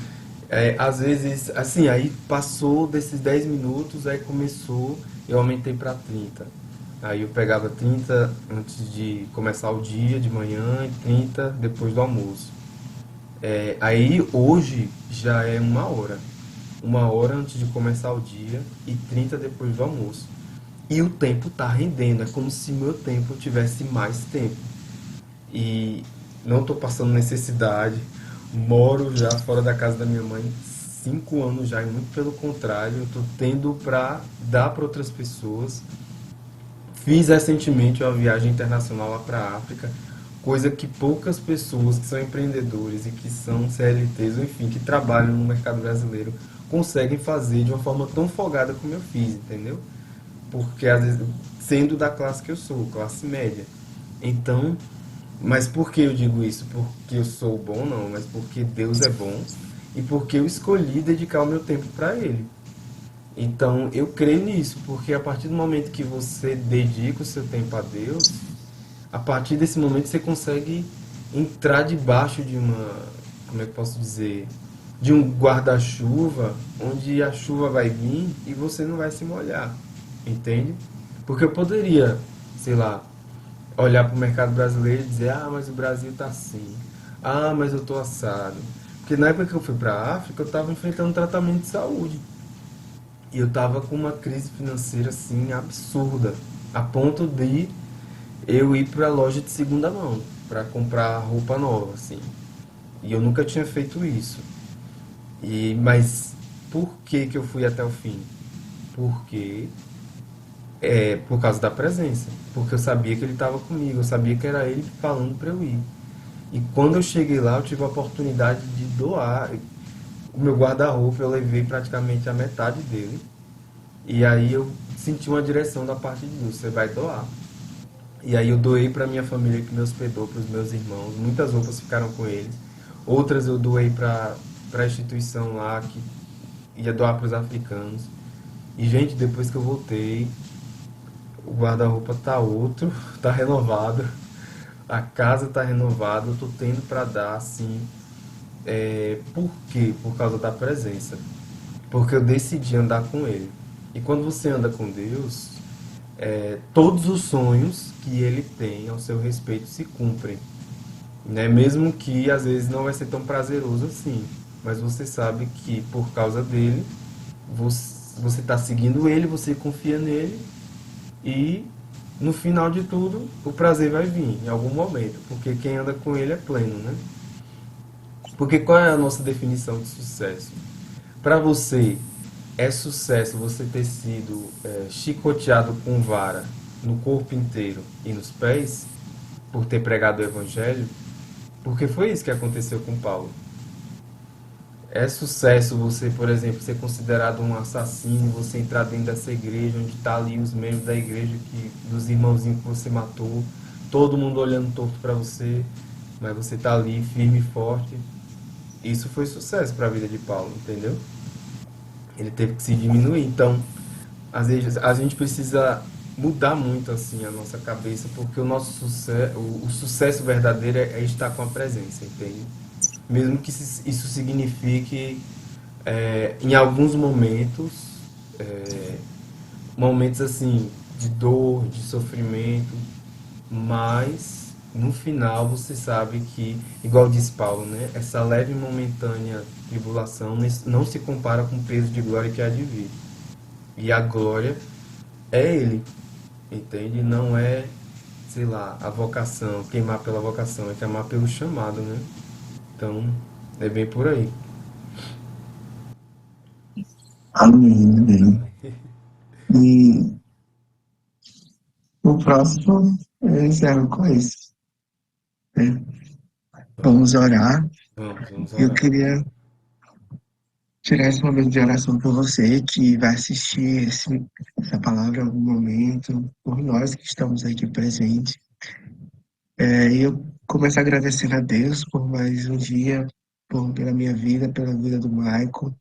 às vezes, assim, aí passou desses 10 minutos, aí começou, eu aumentei para 30. Aí eu pegava 30 antes de começar o dia, de manhã, e 30 depois do almoço. Aí hoje já é 1 hora. 1 hora antes de começar o dia e 30 depois do almoço. E o tempo tá rendendo, é como se meu tempo tivesse mais tempo. E não estou passando necessidade, moro já fora da casa da minha mãe 5 anos já, e muito pelo contrário, eu estou tendo para dar para outras pessoas. Fiz recentemente uma viagem internacional lá para a África, coisa que poucas pessoas que são empreendedores e que são CLTs, ou enfim, que trabalham no mercado brasileiro, conseguem fazer de uma forma tão folgada como eu fiz, entendeu? Porque às vezes, sendo da classe que eu sou, classe média. Então, mas por que eu digo isso? Porque eu sou bom, não, mas porque Deus é bom e porque eu escolhi dedicar o meu tempo para Ele. Então, eu creio nisso, porque a partir do momento que você dedica o seu tempo a Deus, a partir desse momento você consegue entrar debaixo de uma, como é que eu posso dizer, de um guarda-chuva, onde a chuva vai vir e você não vai se molhar, entende? Porque eu poderia, sei lá, olhar para o mercado brasileiro e dizer, ah, mas o Brasil tá assim, ah, mas eu tô assado. Porque na época que eu fui para a África, eu estava enfrentando um tratamento de saúde. E eu estava com uma crise financeira assim absurda, a ponto de eu ir para a loja de segunda mão para comprar roupa nova, assim. E eu nunca tinha feito isso. Mas por que que eu fui até o fim? Porque por causa da presença, porque eu sabia que ele estava comigo, eu sabia que era ele falando para eu ir. E quando eu cheguei lá, eu tive a oportunidade de doar o meu guarda-roupa, eu levei praticamente a metade dele. E aí eu senti uma direção da parte de Deus, você vai doar. E aí eu doei para minha família que me hospedou, para os meus irmãos. Muitas roupas ficaram com eles. Outras eu doei para a instituição lá que ia doar para os africanos. E gente, depois que eu voltei, o guarda-roupa tá outro, tá renovado. A casa tá renovada, eu tô tendo para dar assim. Por quê? Por causa da presença. Porque eu decidi andar com ele. E quando você anda com Deus, todos os sonhos que ele tem ao seu respeito se cumprem, né? Mesmo que às vezes não vai ser tão prazeroso assim, mas você sabe que por causa dele, você está seguindo ele, você confia nele e no final de tudo o prazer vai vir em algum momento, porque quem anda com ele é pleno, né? Porque qual é a nossa definição de sucesso? Para você, é sucesso você ter sido chicoteado com vara no corpo inteiro e nos pés por ter pregado o evangelho? Porque foi isso que aconteceu com Paulo. É sucesso você, por exemplo, ser considerado um assassino, você entrar dentro dessa igreja, onde está ali os membros da igreja, dos irmãozinhos que você matou, todo mundo olhando torto para você, mas você está ali firme e forte. Isso foi sucesso para a vida de Paulo, entendeu? Ele teve que se diminuir. Então, às vezes a gente precisa mudar muito assim a nossa cabeça, porque o nosso sucesso, o sucesso verdadeiro é estar com a presença, entende? mesmo que isso signifique, em alguns momentos, momentos assim de dor, de sofrimento, mas no final você sabe que, igual diz Paulo, né, essa leve e momentânea tribulação não se compara com o peso de glória que há de vir. E a glória é Ele, entende? Não é, sei lá, a vocação, queimar pela vocação, é queimar pelo chamado, né? Então, é bem por aí. Amém, amém. E o próximo eu encerro com isso, né? Vamos orar. Vamos Eu orar. queria tirar esse momento de oração por você que vai assistir essa palavra em algum momento, por nós que estamos aqui presentes. E eu começo agradecendo a Deus por mais um dia, pela minha vida, pela vida do Michael.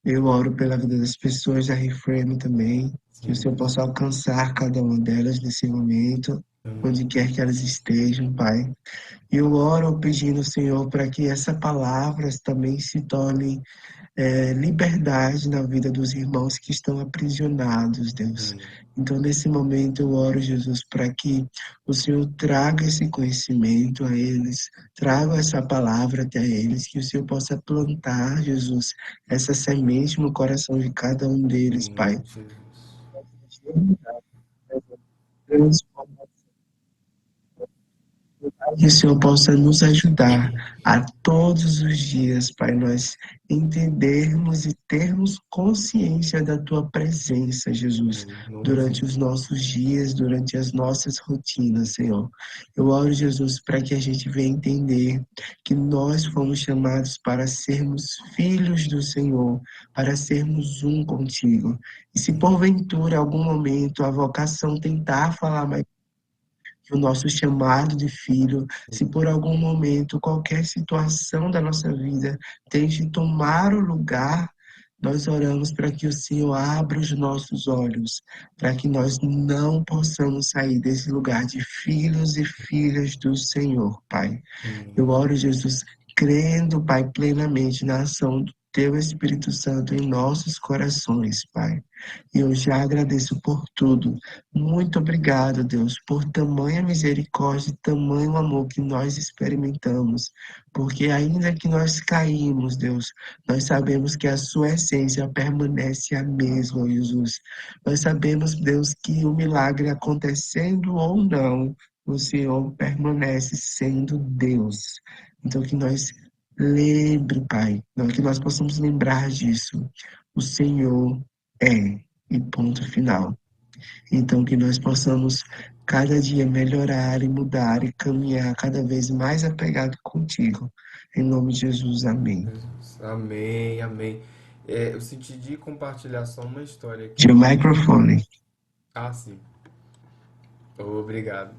Eu oro pela vida das pessoas da Reframe também, que o Sim. Senhor possa alcançar cada uma delas nesse momento, Amém. onde quer que elas estejam, Pai. E eu oro pedindo ao Senhor para que essa palavra também se torne liberdade na vida dos irmãos que estão aprisionados, Deus. Sim. Então, nesse momento, eu oro, Jesus, para que o Senhor traga esse conhecimento a eles, traga essa palavra até eles, que o Senhor possa plantar, Jesus, essa semente no coração de cada um deles, Em nome Pai. de Jesus. Transforma. Que o Senhor possa nos ajudar a todos os dias, Pai, nós entendermos e termos consciência da Tua presença, Jesus, Amém. Em nome de durante os Jesus. nossos dias, durante as nossas rotinas, Senhor. Eu oro, Jesus, para que a gente venha entender que nós fomos chamados para sermos filhos do Senhor, para sermos um contigo. E se porventura, em algum momento, a vocação tentar falar mais que o nosso chamado de filho, se por algum momento, qualquer situação da nossa vida tente tomar o lugar, nós oramos para que o Senhor abra os nossos olhos, para que nós não possamos sair desse lugar de filhos e filhas do Senhor, Pai. Eu Amém. oro, Jesus, crendo, Pai, plenamente na ação do Teu Espírito Santo em nossos corações, Pai. E eu já agradeço por tudo. Muito obrigado, Deus, por tamanha misericórdia e tamanho amor que nós experimentamos. Porque ainda que nós caímos, Deus, nós sabemos que a Sua essência permanece a mesma, Jesus. Nós sabemos, Deus, que o milagre acontecendo ou não, o Senhor permanece sendo Deus. Então, que nós lembre, Pai, que nós possamos lembrar disso. O Senhor é, e ponto final. Então, que nós possamos cada dia melhorar e mudar e caminhar cada vez mais apegado contigo. Em nome de Jesus, amém. Jesus. Amém, amém. É, eu senti de compartilhar só uma história Tira o aqui. microfone. Ah, sim. Obrigado.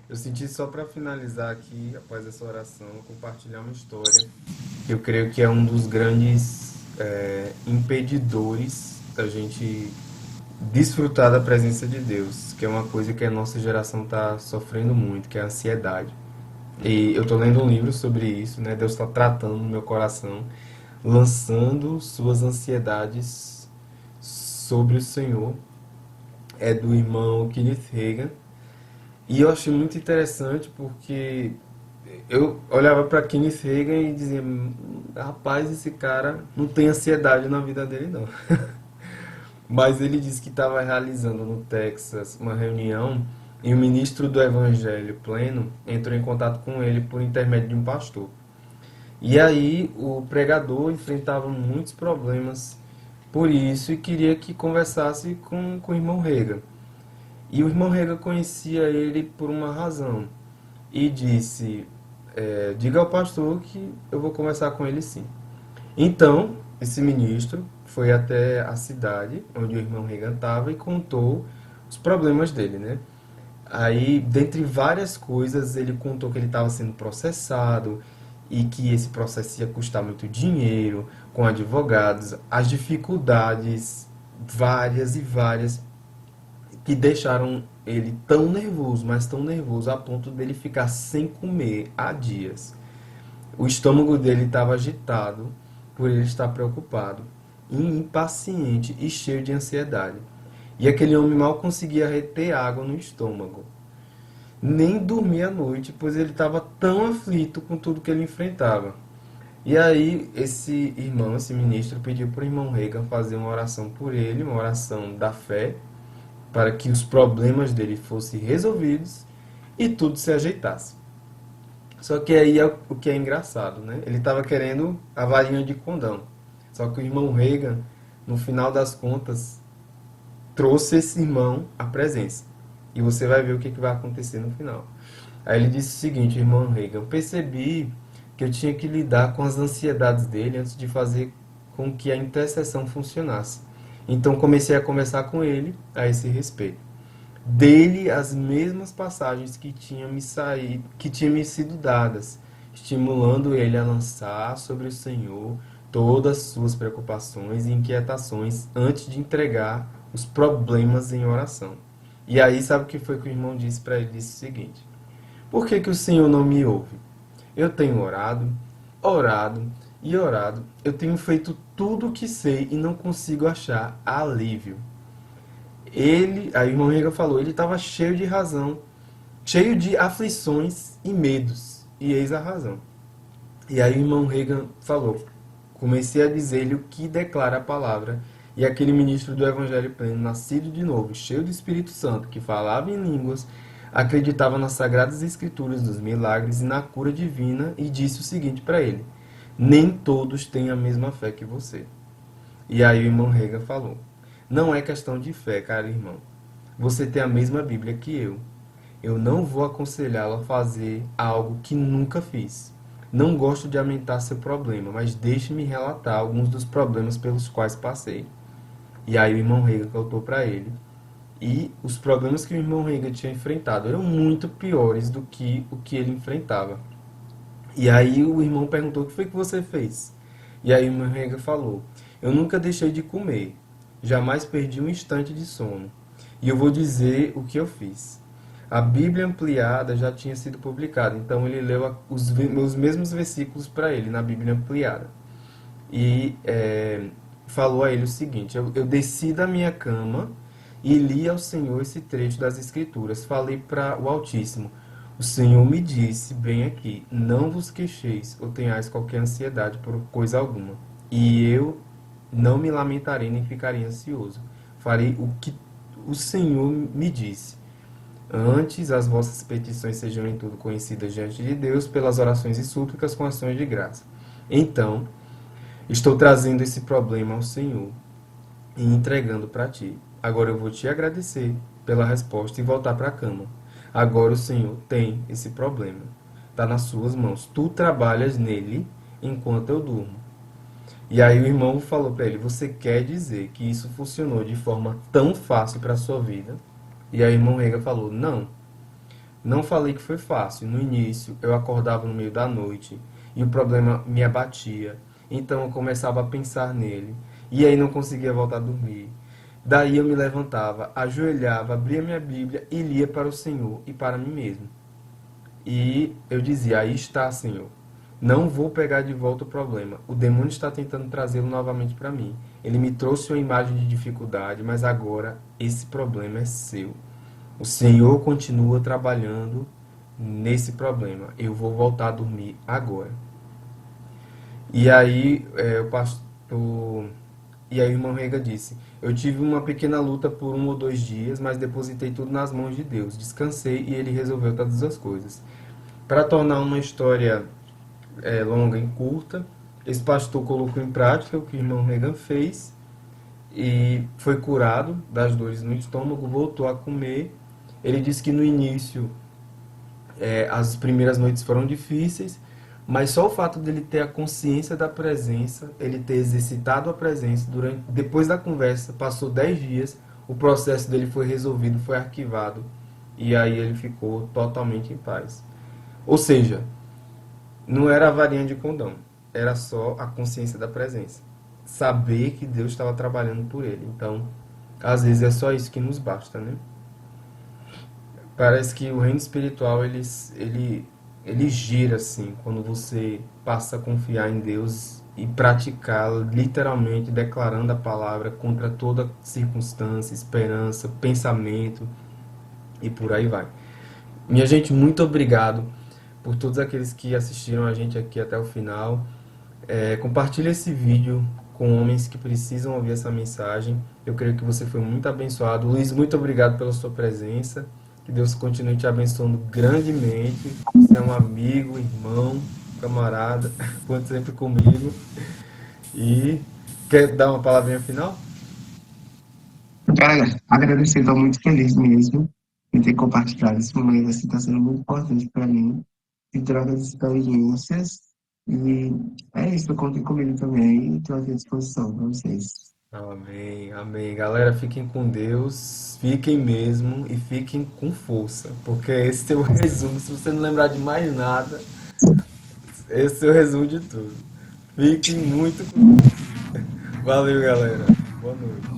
Eu senti só para finalizar aqui, após essa oração, compartilhar uma história que eu creio que é um dos grandes impedidores da gente desfrutar da presença de Deus, que é uma coisa que a nossa geração está sofrendo muito, que é a ansiedade. E eu estou lendo um livro sobre isso, né? Deus está tratando no meu coração, lançando suas ansiedades sobre o Senhor. É do irmão Kenneth Hagin. E eu achei muito interessante porque eu olhava para Kenneth Hagin e dizia: rapaz, esse cara não tem ansiedade na vida dele, não. Mas ele disse que estava realizando no Texas uma reunião e o ministro do Evangelho Pleno entrou em contato com ele por intermédio de um pastor. E aí o pregador enfrentava muitos problemas por isso e queria que conversasse com o irmão Rega. E o irmão Rega conhecia ele por uma razão e disse: diga ao pastor que eu vou conversar com ele sim. Então, esse ministro foi até a cidade onde o irmão Reagan estava e contou os problemas dele, né? Aí, dentre várias coisas, ele contou que ele estava sendo processado e que esse processo ia custar muito dinheiro, com advogados, as dificuldades várias e várias que deixaram ele tão nervoso, mas tão nervoso a ponto dele ficar sem comer há dias. O estômago dele estava agitado por ele estar preocupado, impaciente e cheio de ansiedade. E aquele homem mal conseguia reter água no estômago, nem dormir à noite, pois ele estava tão aflito com tudo que ele enfrentava. E aí, esse irmão, esse ministro, pediu para o irmão Reagan fazer uma oração por ele, uma oração da fé, para que os problemas dele fossem resolvidos e tudo se ajeitasse. Só que aí é o que é engraçado, né? Ele estava querendo a varinha de condão. Só que o irmão Reagan, no final das contas, trouxe esse irmão à presença. E você vai ver o que vai acontecer no final. Aí ele disse o seguinte, irmão Reagan, percebi que eu tinha que lidar com as ansiedades dele antes de fazer com que a intercessão funcionasse. Então comecei a conversar com ele a esse respeito. Dele as mesmas passagens que tinham me sido dadas, estimulando ele a lançar sobre o Senhor todas as suas preocupações e inquietações antes de entregar os problemas em oração. E aí, sabe o que foi que o irmão disse para ele? Disse o seguinte: por que que o Senhor não me ouve? Eu tenho orado, orado e orado. Eu tenho feito tudo o que sei e não consigo achar alívio. Aí o irmão Rega falou, ele estava cheio de razão, cheio de aflições e medos, e eis a razão. E aí o irmão Reagan falou, comecei a dizer-lhe o que declara a palavra, e aquele ministro do Evangelho pleno, nascido de novo, cheio do Espírito Santo, que falava em línguas, acreditava nas sagradas escrituras, dos milagres e na cura divina, e disse o seguinte para ele: nem todos têm a mesma fé que você. E aí o irmão Reagan falou, não é questão de fé, caro irmão. Você tem a mesma Bíblia que eu. Eu não vou aconselhá-lo a fazer algo que nunca fiz. Não gosto de aumentar seu problema, mas deixe-me relatar alguns dos problemas pelos quais passei. E aí o irmão Reagan contou para ele. E os problemas que o irmão Reagan tinha enfrentado eram muito piores do que o que ele enfrentava. E aí o irmão perguntou, o que foi que você fez? E aí o irmão Reagan falou, eu nunca deixei de comer. Jamais perdi um instante de sono. E eu vou dizer o que eu fiz. A Bíblia ampliada já tinha sido publicada, então ele leu os mesmos versículos para ele na Bíblia ampliada. E falou a ele o seguinte: eu desci da minha cama e li ao Senhor esse trecho das Escrituras. Falei para o Altíssimo: o Senhor me disse bem aqui, não vos queixeis ou tenhais qualquer ansiedade por coisa alguma. E eu não me lamentarei nem ficarei ansioso. Farei o que o Senhor me disse. Antes, as vossas petições sejam em tudo conhecidas diante de Deus, pelas orações e súplicas com ações de graça. Então, estou trazendo esse problema ao Senhor e entregando para ti. Agora eu vou te agradecer pela resposta e voltar para a cama. Agora o Senhor tem esse problema. Está nas suas mãos. Tu trabalhas nele enquanto eu durmo. E aí o irmão falou para ele, você quer dizer que isso funcionou de forma tão fácil para a sua vida? E aí o irmão Rega falou, não falei que foi fácil. No início eu acordava no meio da noite e o problema me abatia. Então eu começava a pensar nele e aí não conseguia voltar a dormir. Daí eu me levantava, ajoelhava, abria minha Bíblia e lia para o Senhor e para mim mesmo. E eu dizia, aí está, Senhor. Não vou pegar de volta o problema. O demônio está tentando trazê-lo novamente para mim. Ele me trouxe uma imagem de dificuldade, mas agora esse problema é seu. O Senhor continua trabalhando nesse problema. Eu vou voltar a dormir agora. E aí o pastor... E aí o irmão Rega disse, eu tive uma pequena luta por 1 ou 2 dias, mas depositei tudo nas mãos de Deus. Descansei e ele resolveu todas as coisas. Para tornar uma história longa em curta, esse pastor colocou em prática o que o irmão Regan fez e foi curado das dores no estômago, voltou a comer. Ele disse que no início as primeiras noites foram difíceis, mas só o fato dele ter a consciência da presença, ele ter exercitado a presença depois da conversa, passou 10 dias, o processo dele foi resolvido, foi arquivado e aí ele ficou totalmente em paz. Ou seja, não era a varinha de condão, era só a consciência da presença. Saber que Deus estava trabalhando por ele. Então, às vezes é só isso que nos basta, né? Parece que o reino espiritual, ele ele gira assim, quando você passa a confiar em Deus e praticá-lo, literalmente declarando a palavra contra toda circunstância, esperança, pensamento e por aí vai. Minha gente, muito obrigado por todos aqueles que assistiram a gente aqui até o final. Compartilhe esse vídeo com homens que precisam ouvir essa mensagem. Eu creio que você foi muito abençoado. Luiz, muito obrigado pela sua presença. Que Deus continue te abençoando grandemente. Você é um amigo, irmão, camarada. Conte sempre comigo. E quer dar uma palavrinha final? Cara, agradecer, estou muito feliz mesmo em ter compartilhado esse momento, assim, está sendo muito importante para mim, de troca de experiências, e é isso, contem comigo também, e estou à disposição para vocês. Amém, amém. Galera, fiquem com Deus, fiquem mesmo e fiquem com força, porque esse é o resumo. Se você não lembrar de mais nada, esse é o resumo de tudo. Fiquem muito com Deus. Valeu, galera. Boa noite.